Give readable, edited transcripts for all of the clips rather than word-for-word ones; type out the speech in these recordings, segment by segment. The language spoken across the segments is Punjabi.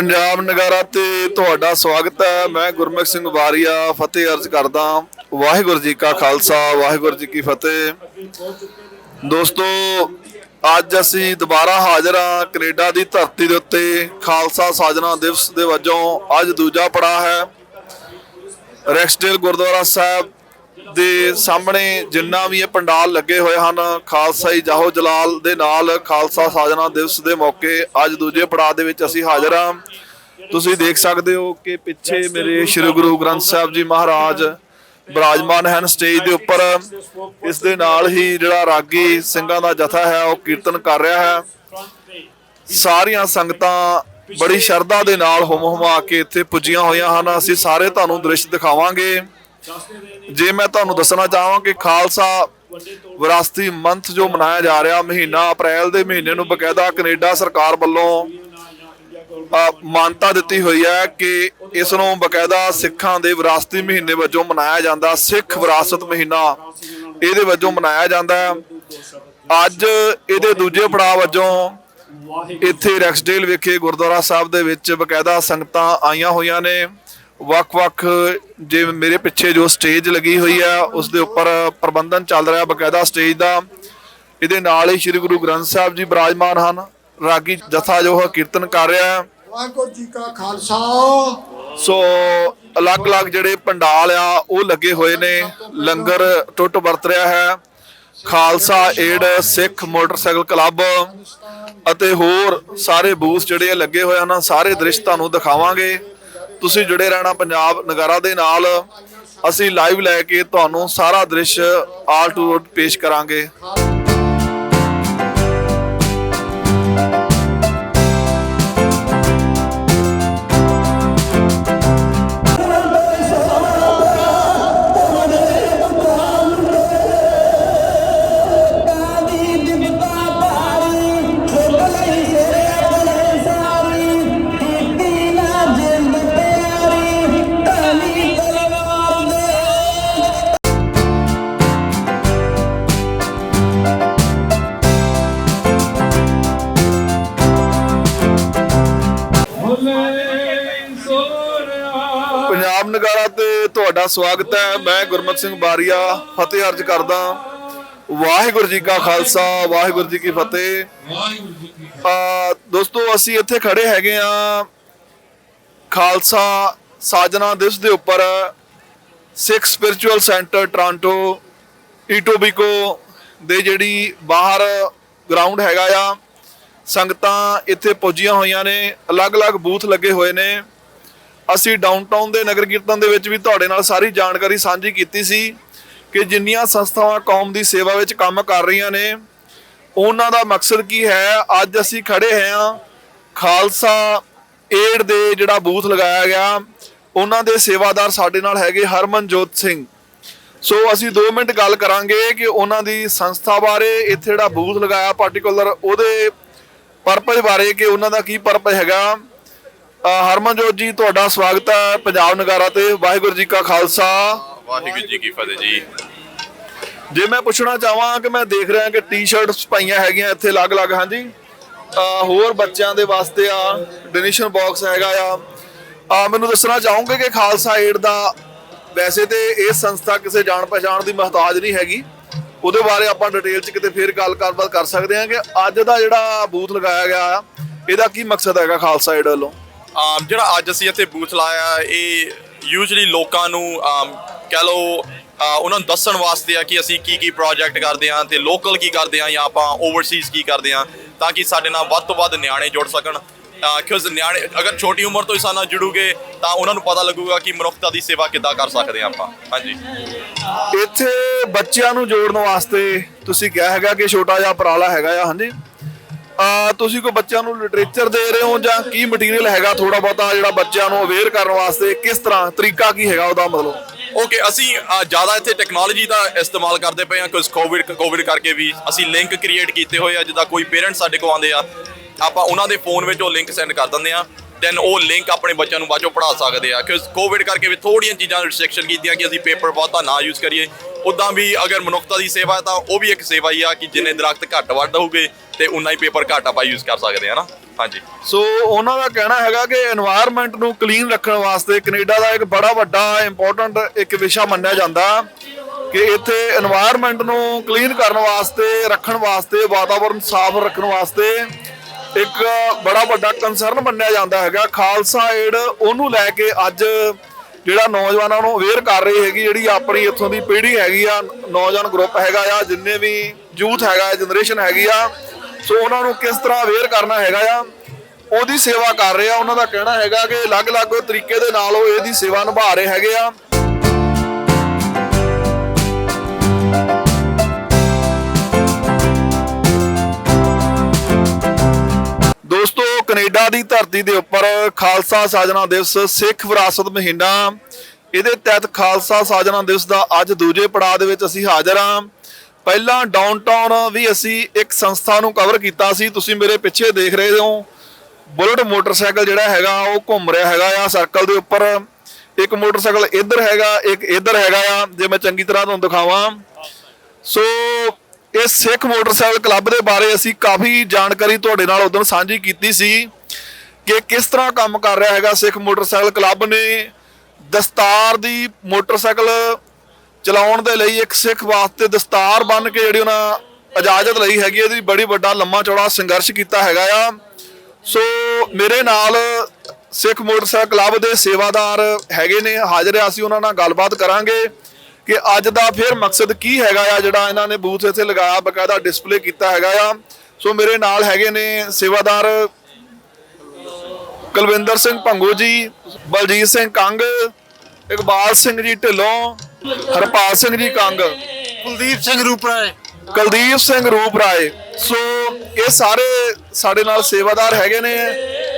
पंजाब नगारा ते तुहाडा स्वागत है। मैं गुरमुख सिंह वारिया फतेह अर्ज करदा। वाहिगुरू जी का खालसा वाहिगुरू जी की फतेह। दोस्तों अज असी दोबारा हाजिर हाँ कनेडा की धरती के उत्ते खालसा साजना दिवस के वजों। अज दूजा पड़ा है रैक्सडेल गुरुद्वारा साहब ਦੇ ਸਾਹਮਣੇ ਜਿੰਨਾ ਵੀ ਇਹ ਪੰਡਾਲ ਲੱਗੇ ਹੋਏ ਹਨ ਖਾਲਸਾਈ ਜਾਹੋ ਜਲਾਲ ਦੇ ਨਾਲ ਖਾਲਸਾ ਸਾਜਨਾ ਦਿਵਸ ਦੇ ਮੌਕੇ ਅੱਜ ਦੂਜੇ ਪੜਾਅ ਦੇ ਵਿੱਚ ਅਸੀਂ ਹਾਜ਼ਰ ਹਾਂ। ਤੁਸੀਂ ਦੇਖ ਸਕਦੇ ਹੋ ਕਿ ਪਿੱਛੇ ਮੇਰੇ ਸ੍ਰੀ ਗੁਰੂ ਗ੍ਰੰਥ ਸਾਹਿਬ ਜੀ ਮਹਾਰਾਜ ਵਿਰਾਜਮਾਨ ਹਨ ਸਟੇਜ ਦੇ ਉੱਪਰ। ਇਸ ਦੇ ਨਾਲ ਹੀ ਜਿਹੜਾ ਰਾਗੀ ਸਿੰਘਾਂ ਦਾ ਜਥਾ ਹੈ ਉਹ ਕੀਰਤਨ ਕਰ ਰਿਹਾ ਹੈ। ਸਾਰੀਆਂ ਸੰਗਤਾਂ ਬੜੀ ਸ਼ਰਧਾ ਦੇ ਨਾਲ ਹੁਮ ਹੁਮਾ ਕੇ ਇੱਥੇ ਪੁੱਜੀਆਂ ਹੋਈਆਂ ਹਨ। ਅਸੀਂ ਸਾਰੇ ਤੁਹਾਨੂੰ ਦ੍ਰਿਸ਼ ਦਿਖਾਵਾਂਗੇ। जे मैं तुहानूं दसना चाहां कि खालसा विरासती मंथ जो मनाया जा रहा महीना अप्रैल के महीने नूं बकायदा कनेडा सरकार वालों मानता दी हुई है कि इस नूं बकायदा सिखां दे विरासती महीने वजों मनाया जाता। सिख विरासत महीना इहदे वजों मनाया जाता है। अज इहदे दूजे पड़ाव वजों इत्थे रैक्सडेल विखे गुरुद्वारा साहब दे विच बकायदा संगतां आईयां होईयां ने। ਵੱਖ-ਵੱਖ जे मेरे पिछे जो स्टेज लगी हुई है उस दे उपर प्रबंधन चल रहा बकायदा स्टेज का। इहदे नाल ही श्री गुरु ग्रंथ साहब जी विराजमान हैं। रागी जथा जो है कीर्तन कर रहा है। वाहिगुरू जी का खालसा। सो अलग अलग जिहड़े पंडाल आ वो लगे हुए ने। लंगर टुट वरत रहा है। Khalsa Aid Sikh motorcycle club अते होर सारे बूथ जिहड़े लगे हुए हैं। सारे दृश्य तुहानूं दिखावांगे। ਤੁਸੀਂ जुड़े रहना पंजाब नगारा दे नाल। ਅਸੀਂ लाइव लैके ਤੁਹਾਨੂੰ सारा दृश्य आल टू रोड पेश करांगे। पंजाब नगारा ते तुहाडा स्वागत है। मैं गुरमुख सिंह वारिया फतेह अर्ज करदा। वाहिगुरू जी का खालसा वाहिगुरू जी की फतेह। दोस्तों असी इत्थे खड़े हैगे आ खालसा साजना दिवस दे उपर सिख स्पिरिचुअल सेंटर टोरंटो ईटोबिको दे जिहड़ी बाहर ग्राउंड हैगा आ। संगतां इत्थे पुज्जियां होईयां ने। अलग अलग बूथ लगे हुए ने। ਅਸੀਂ ਡਾਊਨਟਾਊਨ ਦੇ ਨਗਰ ਕੀਰਤਨ ਦੇ ਵਿੱਚ ਵੀ ਤੁਹਾਡੇ ਨਾਲ ਸਾਰੀ ਜਾਣਕਾਰੀ ਸਾਂਝੀ ਕੀਤੀ ਸੀ ਕਿ ਜਿੰਨੀਆਂ ਸੰਸਥਾਵਾਂ ਕੌਮ ਦੀ ਸੇਵਾ ਵਿੱਚ ਕੰਮ ਕਰ ਰਹੀਆਂ ਨੇ ਉਹਨਾਂ ਦਾ ਮਕਸਦ ਕੀ ਹੈ। ਅੱਜ ਅਸੀਂ ਖੜੇ ਹਾਂ ਖਾਲਸਾ ਏਡ ਦੇ ਜਿਹੜਾ ਬੂਥ ਲਗਾਇਆ ਗਿਆ ਉਹਨਾਂ ਦੇ ਸੇਵਾਦਾਰ ਸਾਡੇ ਨਾਲ ਹੈਗੇ ਹਰਮਨਜੋਤ ਸਿੰਘ। ਸੋ ਅਸੀਂ 2 ਮਿੰਟ ਗੱਲ ਕਰਾਂਗੇ ਕਿ ਉਹਨਾਂ ਦੀ ਸੰਸਥਾ ਬਾਰੇ, ਇੱਥੇ ਜਿਹੜਾ ਬੂਥ ਲਗਾਇਆ ਪਾਰਟਿਕੂਲਰ ਉਹਦੇ ਪਰਪਸ ਬਾਰੇ ਕਿ ਉਹਨਾਂ ਦਾ ਕੀ ਪਰਪਸ ਹੈਗਾ। हरमनजोत जी तुहाडा स्वागत है पंजाब नगारा ते। वाहिगुरू जी का खालसा वाहिगुरू जी की फतेह जी। जे मैं पुछना चाहां कि मैं देख रहा कि टी शर्ट्स पाईयां हैगियां इत्थे अलग अलग। हाँ जी होर बच्चों के वास्ते आ डोनेशन बॉक्स हैगा आ। मैनूं दसना चाहूँगे कि खालसा एड दा वैसे तो ये संस्था किसी जान पहचान की मुहताज नहीं हैगी। ਉਹਦੇ ਬਾਰੇ ਆਪਾਂ डिटेल च किते फिर गलबात कर सकते हैं कि अज का जिहड़ा बूथ लगाया गया ਇਹਦਾ ਕੀ ਮਕਸਦ ਹੈਗਾ ਖਾਲਸਾ ਏਡ ਵੱਲੋਂ। ਜਿਹੜਾ ਅੱਜ ਅਸੀਂ ਇੱਥੇ ਬੂਥ ਲਾਇਆ ਇਹ ਯੂਜੂਅਲੀ ਲੋਕਾਂ ਨੂੰ ਕਹਿ ਲਓ ਉਹਨਾਂ ਨੂੰ ਦੱਸਣ ਵਾਸਤੇ ਆ ਕਿ ਅਸੀਂ ਕੀ ਪ੍ਰੋਜੈਕਟ ਕਰਦੇ ਹਾਂ ਤੇ ਲੋਕਲ ਕੀ ਕਰਦੇ ਹਾਂ ਜਾਂ ਆਪਾਂ ਓਵਰਸੀਜ਼ ਕੀ ਕਰਦੇ ਹਾਂ ਤਾਂ ਕਿ ਸਾਡੇ ਨਾਲ ਵੱਧ ਤੋਂ ਵੱਧ ਨਿਆਣੇ ਜੁੜ ਸਕਣ। ਕਿਉਂਕਿ ਨਿਆਣੇ ਅਗਰ ਛੋਟੀ ਉਮਰ ਤੋਂ ਹੀ ਸਾਡੇ ਨਾਲ ਜੁੜੂਗੇ ਤਾਂ ਉਹਨਾਂ ਨੂੰ ਪਤਾ ਲੱਗੂਗਾ ਕਿ ਮਨੁੱਖਤਾ ਦੀ ਸੇਵਾ ਕਿੱਦਾਂ ਕਰ ਸਕਦੇ ਹਾਂ ਆਪਾਂ। ਹਾਂਜੀ ਇੱਥੇ ਬੱਚਿਆਂ ਨੂੰ ਜੋੜਨ ਵਾਸਤੇ ਤੁਸੀਂ ਕਿਹਾ ਹੈਗਾ ਕਿ ਛੋਟਾ ਜਿਹਾ ਉਪਰਾਲਾ ਹੈਗਾ ਆ। ਹਾਂਜੀ ਤੁਸੀਂ ਕੋਈ ਬੱਚਿਆਂ ਨੂੰ ਲਿਟਰੇਚਰ ਦੇ ਰਹੇ ਹੋ ਜਾਂ ਕੀ ਮਟੀਰੀਅਲ ਹੈਗਾ ਥੋੜਾ ਬਹੁਤਾ ਜਿਹੜਾ ਬੱਚਿਆਂ ਨੂੰ ਅਵੇਅਰ ਕਰਨ ਵਾਸਤੇ ਕਿਸ ਤਰ੍ਹਾਂ ਤਰੀਕਾ ਕੀ ਹੈਗਾ ਉਹਦਾ ਮਤਲਬ। ਓਕੇ ਅਸੀਂ ਜ਼ਿਆਦਾ ਇੱਥੇ ਟੈਕਨੋਲੋਜੀ ਦਾ ਇਸਤੇਮਾਲ ਕਰਦੇ ਪਏ ਹਾਂ ਕਿਉਂਕਿ ਕੋਵਿਡ ਕਰਕੇ ਵੀ ਅਸੀਂ ਲਿੰਕ ਕ੍ਰੀਏਟ ਕੀਤੇ ਹੋਏ ਆ। ਜਿੱਦਾਂ ਕੋਈ ਪੇਰੈਂਟਸ ਸਾਡੇ ਕੋਲ ਆਉਂਦੇ ਆ ਆਪਾਂ ਉਹਨਾਂ ਦੇ ਫੋਨ ਵਿੱਚ ਉਹ ਲਿੰਕ ਸੈਂਡ ਕਰ ਦਿੰਦੇ ਆ ਦੈਨ ਉਹ ਲਿੰਕ ਆਪਣੇ ਬੱਚਿਆਂ ਨੂੰ ਬਾਅਦ ਚੋਂ ਪੜ੍ਹਾ ਸਕਦੇ ਆ। ਕਿਉਂਕਿ ਕੋਵਿਡ ਕਰਕੇ ਵੀ ਥੋੜ੍ਹੀਆਂ ਚੀਜ਼ਾਂ ਰਿਸਟ੍ਰਿਕਸ਼ਨ ਕੀਤੀਆਂ ਕਿ ਅਸੀਂ ਪੇਪਰ ਬਹੁਤਾ ਨਾ ਯੂਜ਼ ਕਰੀਏ। ਉੱਦਾਂ ਵੀ ਅਗਰ ਮਨੁੱਖਤਾ ਦੀ ਸੇਵਾ ਹੈ ਤਾਂ ਉਹ ਵੀ ਇੱਕ ਸੇਵਾ ਹੀ ਆ ਕਿ ਜਿੰਨੇ ਦਰਖਤ ਘੱਟ ਵੱਢ ਹੋਊਗੇ ਤੇ ਉਨਾ ਹੀ ਪੇਪਰ ਘੱਟ ਆਪਾਂ ਯੂਜ਼ ਕਰ ਸਕਦੇ ਹਾਂ ਨਾ। ਹਾਂਜੀ। ਸੋ ਉਹਨਾਂ ਦਾ ਕਹਿਣਾ ਹੈਗਾ ਕਿ এনवायरमेंट ਨੂੰ ਕਲੀਨ ਰੱਖਣ ਵਾਸਤੇ ਕੈਨੇਡਾ ਦਾ ਇੱਕ ਬੜਾ ਵੱਡਾ ਇੰਪੋਰਟੈਂਟ ਇੱਕ ਵਿਸ਼ਾ ਮੰਨਿਆ ਜਾਂਦਾ ਕਿ ਇੱਥੇ এনवायरमेंट ਨੂੰ ਕਲੀਨ ਕਰਨ ਵਾਸਤੇ, ਰੱਖਣ ਵਾਸਤੇ, ਵਾਤਾਵਰਨ ਸਾਫ਼ ਰੱਖਣ ਵਾਸਤੇ ਇੱਕ ਬੜਾ ਵੱਡਾ ਕੰਸਰਨ ਮੰਨਿਆ ਜਾਂਦਾ ਹੈਗਾ। ਖਾਲਸਾ ਏਡ ਉਹਨੂੰ ਲੈ ਕੇ ਅੱਜ ਜਿਹੜਾ ਨੌਜਵਾਨਾਂ ਨੂੰ ਅਵੇਅਰ ਕਰ ਰਹੀ ਹੈਗੀ, ਜਿਹੜੀ ਆਪਣੀ ਇੱਥੋਂ ਦੀ ਪੀੜ੍ਹੀ ਹੈਗੀ ਆ, ਨੌਜਵਾਨ ਗਰੁੱਪ ਹੈਗਾ ਆ, ਜਿੰਨੇ ਵੀ ਯੂਥ ਹੈਗਾ, ਜਨਰੇਸ਼ਨ ਹੈਗੀ ਆ, ਸੋ ਉਹਨਾਂ ਨੂੰ ਕਿਸ ਤਰ੍ਹਾਂ ਅਵੇਅਰ ਕਰਨਾ ਹੈਗਾ ਆ, ਉਹਦੀ ਸੇਵਾ ਕਰ ਰਹੇ ਆ। ਉਹਨਾਂ ਦਾ ਕਹਿਣਾ ਹੈਗਾ ਕਿ ਅਲੱਗ-ਅਲੱਗ ਤਰੀਕੇ ਦੇ ਨਾਲ ਉਹ ਇਹਦੀ ਸੇਵਾ ਨਿਭਾ ਰਹੇ ਹੈਗੇ ਆ। ਦੋਸਤੋ, ਕੈਨੇਡਾ ਦੀ ਧਰਤੀ ਦੇ ਉੱਪਰ ਖਾਲਸਾ ਸਾਜਨਾ ਦਿਵਸ, ਸਿੱਖ ਵਿਰਾਸਤ ਮਹੀਨਾ, ਇਹਦੇ ਤਹਿਤ ਖਾਲਸਾ ਸਾਜਨਾ ਦਿਵਸ ਦਾ ਅੱਜ ਦੂਜੇ ਪੜਾਅ ਦੇ ਵਿੱਚ ਅਸੀਂ ਹਾਜ਼ਰ ਹਾਂ। ਪਹਿਲਾਂ ਡਾਊਨਟਾਊਨ ਵੀ ਅਸੀਂ ਇੱਕ ਸੰਸਥਾ ਨੂੰ ਕਵਰ ਕੀਤਾ ਸੀ। ਤੁਸੀਂ ਮੇਰੇ ਪਿੱਛੇ ਦੇਖ ਰਹੇ ਹੋ ਬੁਲਟ ਮੋਟਰਸਾਈਕਲ ਜਿਹੜਾ ਹੈਗਾ ਉਹ ਘੁੰਮ ਰਿਹਾ ਹੈਗਾ ਆ ਸਰਕਲ ਦੇ ਉੱਪਰ। ਇੱਕ ਮੋਟਰਸਾਈਕਲ ਇੱਧਰ ਹੈਗਾ, ਇੱਕ ਇੱਧਰ ਹੈਗਾ ਆ, ਜੇ ਮੈਂ ਚੰਗੀ ਤਰ੍ਹਾਂ ਤੁਹਾਨੂੰ ਦਿਖਾਵਾਂ। ਸੋ ਇਸ ਸਿੱਖ ਮੋਟਰਸਾਈਕਲ ਕਲੱਬ ਦੇ ਬਾਰੇ ਅਸੀਂ ਕਾਫੀ ਜਾਣਕਾਰੀ ਤੁਹਾਡੇ ਨਾਲ ਉਦੋਂ ਸਾਂਝੀ ਕੀਤੀ ਸੀ ਕਿ ਕਿਸ ਤਰ੍ਹਾਂ ਕੰਮ ਕਰ ਰਿਹਾ ਹੈਗਾ ਸਿੱਖ ਮੋਟਰਸਾਈਕਲ ਕਲੱਬ ਨੇ। ਦਸਤਾਰ ਦੀ ਮੋਟਰਸਾਈਕਲ ਚਲਾਉਣ ਦੇ ਲਈ ਇੱਕ ਸਿੱਖ ਵਾਸਤੇ ਦਸਤਾਰ ਬੰਨ੍ਹ ਕੇ ਜਿਹੜੀ ਉਹਨਾਂ ਇਜਾਜ਼ਤ ਲਈ ਹੈਗੀ, ਇਹਦੀ ਬੜੀ ਵੱਡਾ ਲੰਮਾ ਚੌੜਾ ਸੰਘਰਸ਼ ਕੀਤਾ ਹੈਗਾ ਆ। ਸੋ ਮੇਰੇ ਨਾਲ ਸਿੱਖ ਮੋਟਰਸਾਈਕਲ ਕਲੱਬ ਦੇ ਸੇਵਾਦਾਰ ਹੈਗੇ ਨੇ, ਹਾਜ਼ਰ ਆ। ਅਸੀਂ ਉਹਨਾਂ ਨਾਲ ਗੱਲਬਾਤ ਕਰਾਂਗੇ ਕਿ ਅੱਜ ਦਾ ਫਿਰ ਮਕਸਦ ਕੀ ਹੈਗਾ ਆ, ਜਿਹੜਾ ਇਹਨਾਂ ਨੇ ਬੂਥ ਇੱਥੇ ਲਗਾਇਆ, ਬਕਾਇਦਾ ਡਿਸਪਲੇ ਕੀਤਾ ਹੈਗਾ ਆ। ਸੋ ਮੇਰੇ ਨਾਲ ਹੈਗੇ ਨੇ ਸੇਵਾਦਾਰ ਕੁਲਵਿੰਦਰ ਸਿੰਘ ਭੰਗੂ ਜੀ, ਬਲਜੀਤ ਸਿੰਘ ਕੰਗ, ਇਕਬਾਲ ਸਿੰਘ ਜੀ ਢਿੱਲੋਂ, ਹਰਪਾਲ ਸਿੰਘ ਜੀ ਕੰਗ, ਕੁਲਦੀਪ ਸਿੰਘ ਰੂਪਰਾਏ, ਕੁਲਦੀਪ ਸਿੰਘ ਰੂਪਰਾਏ। ਸੋ ਇਹ ਸਾਰੇ ਸਾਡੇ ਨਾਲ ਸੇਵਾਦਾਰ ਹੈਗੇ ਨੇ।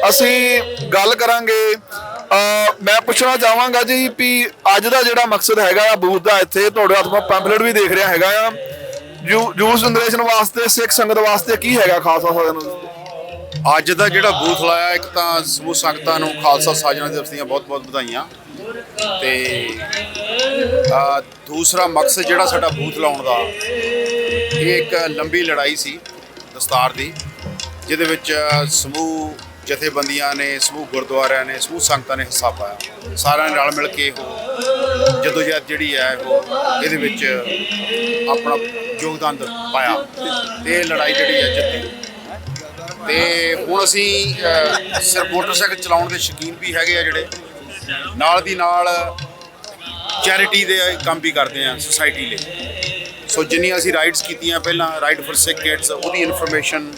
ਅਸੀਂ ਗੱਲ ਕਰਾਂਗੇ। ਮੈਂ ਪੁੱਛਣਾ ਚਾਹਾਂਗਾ ਜੀ ਵੀ ਅੱਜ ਦਾ ਜਿਹੜਾ ਮਕਸਦ ਹੈਗਾ ਆ ਬੂਥ ਦਾ, ਇੱਥੇ ਤੁਹਾਡੇ ਹੱਥ 'ਚ ਪੈਂਪਲੇਟ ਵੀ ਦੇਖ ਰਿਹਾ ਹੈਗਾ ਆ, ਯੂਥ ਜਨਰੇਸ਼ਨ ਵਾਸਤੇ, ਸਿੱਖ ਸੰਗਤ ਵਾਸਤੇ ਕੀ ਹੈਗਾ ਖਾਲਸਾ ਸਾਜਨਾ? ਅੱਜ ਦਾ ਜਿਹੜਾ ਬੂਥ ਲਾਇਆ, ਇੱਕ ਤਾਂ ਸਮੂਹ ਸੰਗਤਾਂ ਨੂੰ ਖਾਲਸਾ ਸਾਜਨਾ ਦਿਵਸ ਦੀਆਂ ਬਹੁਤ-ਬਹੁਤ ਵਧਾਈਆਂ। ਤੇ ਦੂਸਰਾ ਮਕਸਦ ਜਿਹੜਾ ਸਾਡਾ ਬੂਥ ਲਾਉਣ ਦਾ, ਇਹ ਇੱਕ ਲੰਬੀ ਲੜਾਈ ਸੀ ਦਸਤਾਰ ਦੀ, ਜਿਹਦੇ ਵਿੱਚ ਸਮੂਹ ਜਥੇਬੰਦੀਆਂ ਨੇ, ਸਮੂਹ ਗੁਰਦੁਆਰਿਆਂ ਨੇ, ਸਮੂਹ ਸੰਗਤਾਂ ਨੇ ਹਿੱਸਾ ਪਾਇਆ। ਸਾਰਿਆਂ ਨੇ ਰਲ ਮਿਲ ਕੇ ਉਹ ਜਦੋਜਹਿਦ ਜਿਹੜੀ ਹੈ ਉਹ ਇਹਦੇ ਵਿੱਚ ਆਪਣਾ ਯੋਗਦਾਨ ਪਾਇਆ ਤੇ ਇਹ ਲੜਾਈ ਜਿਹੜੀ ਹੈ ਜਿੱਤੀ। ਤੇ ਹੁਣ ਅਸੀਂ ਸਿਰਫ ਮੋਟਰਸਾਈਕਲ ਚਲਾਉਣ ਦੇ ਸ਼ੌਕੀਨ ਵੀ ਹੈਗੇ ਆ, ਜਿਹੜੇ ਨਾਲ ਦੀ ਨਾਲ ਚੈਰਿਟੀ ਦੇ ਕੰਮ ਵੀ ਕਰਦੇ ਆ ਸੁਸਾਇਟੀ ਲਈ। ਸੋ ਜਿੰਨੀਆਂ ਅਸੀਂ ਰਾਈਡਸ ਕੀਤੀਆਂ ਪਹਿਲਾਂ, ਰਾਈਡ ਫॉर ਸਿੱਖ ਕਿਡਸ, ਉਹਦੀ information,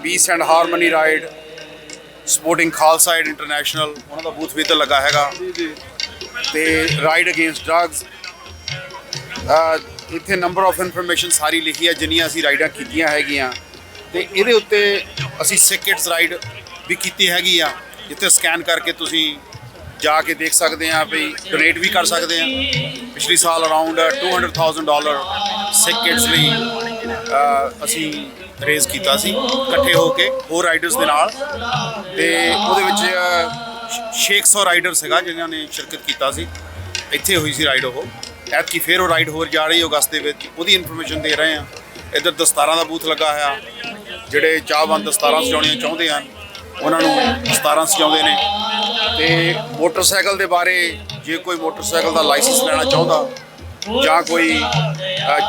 peace and harmony ride, supporting Khalsa Aid International, ਉਹਨਾਂ ਦਾ ਬੂਥ ਵੀ ਤਾਂ ਲੱਗਾ ਹੈਗਾ, ਤੇ ਰਾਈਡ ਅਗੇਂਸਟ ਡਰੱਗਸ। ਇੱਥੇ ਨੰਬਰ ਆਫ ਇਨਫੋਰਮੇਸ਼ਨ ਸਾਰੀ ਲਿਖੀ ਹੈ ਜਿੰਨੀਆਂ ਅਸੀਂ ਰਾਈਡਾਂ ਕੀਤੀਆਂ ਹੈਗੀਆਂ। ਤੇ ਇਹਦੇ ਉੱਤੇ ਅਸੀਂ ਸਿੱਖ ਕਿਡਸ ਰਾਈਡ ਵੀ ਕੀਤੀ ਹੈਗੀ ਆ, ਜਿੱਥੇ ਸਕੈਨ ਕਰਕੇ ਤੁਸੀਂ ਜਾ ਕੇ ਦੇਖ ਸਕਦੇ ਆ, ਵੀ ਡੋਨੇਟ ਵੀ ਕਰ ਸਕਦੇ ਆ। ਪਿਛਲੇ ਸਾਲ ਅਰਾਊਂਡ $200,000 ਸਿੱਖ ਕਿਡਸ ਲਈ ਅਸੀਂ ਰੇਜ਼ ਕੀਤਾ ਸੀ ਇਕੱਠੇ ਹੋ ਕੇ ਹੋਰ ਰਾਈਡਰਸ ਦੇ ਨਾਲ। ਤੇ ਉਹਦੇ ਵਿੱਚ 600 ਰਾਈਡਰ ਸੀਗਾ ਜਿਨ੍ਹਾਂ ਨੇ ਸ਼ਿਰਕਤ ਕੀਤਾ ਸੀ। ਇੱਥੇ ਹੋਈ ਸੀ ਰਾਈਡ ਉਹ, ਐਤਕੀ ਫਿਰ ਉਹ ਰਾਈਡ ਹੋਰ ਜਾ ਰਹੀ ਹੈ ਅਗਸਤ ਦੇ ਵਿੱਚ, ਉਹਦੀ ਇਨਫੋਰਮੇਸ਼ਨ ਦੇ ਰਹੇ ਆ। ਇੱਧਰ ਦਸਤਾਰਾਂ ਦਾ ਬੂਥ ਲੱਗਾ ਹੋਇਆ, ਜਿਹੜੇ ਚਾਹਵਾਨ ਦਸਤਾਰਾਂ ਸਜਾਉਣੀਆਂ ਚਾਹੁੰਦੇ ਹਨ ਉਹਨਾਂ ਨੂੰ ਦਸਤਾਰਾਂ ਸਜਾਉਂਦੇ ਨੇ। ਤੇ ਮੋਟਰਸਾਈਕਲ ਦੇ ਬਾਰੇ, ਜੇ ਕੋਈ ਮੋਟਰਸਾਈਕਲ ਦਾ ਲਾਇਸੈਂਸ ਲੈਣਾ ਚਾਹੁੰਦਾ ਜਾਂ ਕੋਈ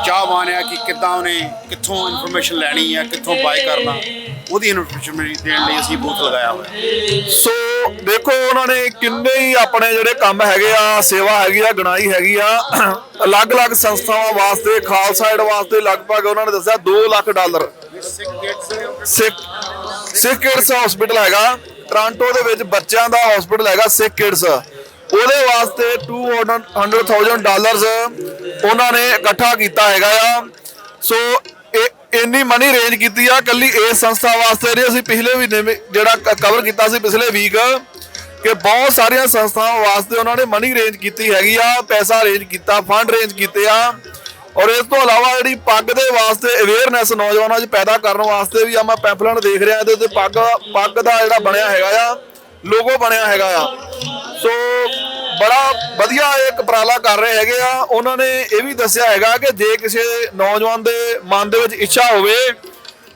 ਚਾਹਵਾਨ ਹੈ ਕਿ ਕਿੱਦਾਂ ਉਹਨੇ ਕਿੱਥੋਂ ਇਨਫੋਰਮੇਸ਼ਨ ਲੈਣੀ ਹੈ, ਕਿੱਥੋਂ ਬਾਏ ਕਰਨਾ, ਉਹਦੀ ਇਨਫੋਰਮੇਸ਼ਨ ਦੇਣ ਲਈ ਅਸੀਂ ਬੂਥ ਲਗਾਇਆ ਹੋਇਆ। ਸੋ ਦੇਖੋ ਉਹਨਾਂ ਨੇ ਕਿੰਨੇ ਹੀ ਆਪਣੇ ਜਿਹੜੇ ਕੰਮ ਹੈਗੇ ਆ, ਸੇਵਾ ਹੈਗੀ ਆ, ਗਣਾਈ ਹੈਗੀ ਆ। ਅਲੱਗ-ਅਲੱਗ ਸੰਸਥਾਵਾਂ ਵਾਸਤੇ, ਖਾਲਸਾ ਏਡ ਵਾਸਤੇ ਲਗਭਗ ਉਹਨਾਂ ਨੇ ਦੱਸਿਆ $2 ਲੱਖ। ਸਿੱਖ ਕਿਡਸ ਹਸਪੀਟਲ ਹੈਗਾ ਟੋਰਾਂਟੋ ਦੇ ਵਿੱਚ, ਬੱਚਿਆਂ ਦਾ ਹਸਪੀਟਲ ਹੈਗਾ ਸਿੱਖ ਕਿਡਸ, ਉਹਦੇ ਵਾਸਤੇ $200,000 ਉਹਨਾਂ ਨੇ ਇਕੱਠਾ ਕੀਤਾ ਹੈਗਾ ਆ। ਸੋ ਇੰਨੀ ਮਨੀ ਰੇਂਜ ਕੀਤੀ ਆ ਕੱਲੀ ਇਸ ਸੰਸਥਾ ਵਾਸਤੇ ਨਹੀਂ। ਅਸੀਂ ਪਿਛਲੇ ਮਹੀਨੇ ਜਿਹੜਾ ਕਵਰ ਕੀਤਾ ਸੀ ਪਿਛਲੇ ਵੀਕ, ਕਿ ਬਹੁਤ ਸਾਰੀਆਂ ਸੰਸਥਾਵਾਂ ਵਾਸਤੇ ਉਹਨਾਂ ਨੇ ਮਨੀ ਰੇਂਜ ਕੀਤੀ ਹੈਗੀ ਆ, ਪੈਸਾ ਰੇਂਜ ਕੀਤਾ, ਫੰਡ ਰੇਂਜ ਕੀਤੇ ਆ। ਔਰ ਇਸ ਤੋਂ ਇਲਾਵਾ ਜਿਹੜੀ ਪੱਗ ਦੇ ਵਾਸਤੇ ਅਵੇਅਰਨੈਸ ਨੌਜਵਾਨਾਂ 'ਚ ਪੈਦਾ ਕਰਨ ਵਾਸਤੇ ਵੀ ਆ, ਮੈਂ ਪੈਂਫਲੇਟ ਦੇਖ ਰਿਹਾ, ਇਹਦੇ ਉੱਤੇ ਪੱਗ ਦਾ ਜਿਹੜਾ ਬਣਿਆ ਹੈਗਾ ਆ, ਲੋਗੋ ਬਣਿਆ ਹੈਗਾ ਆ। ਸੋ ਬੜਾ ਵਧੀਆ ਇੱਕ ਉਪਰਾਲਾ ਕਰ ਰਹੇ ਹੈਗੇ ਆ। ਉਹਨਾਂ ਨੇ ਇਹ ਵੀ ਦੱਸਿਆ ਹੈਗਾ ਕਿ ਜੇ ਕਿਸੇ ਨੌਜਵਾਨ ਦੇ ਮਨ ਦੇ ਵਿੱਚ ਇੱਛਾ ਹੋਵੇ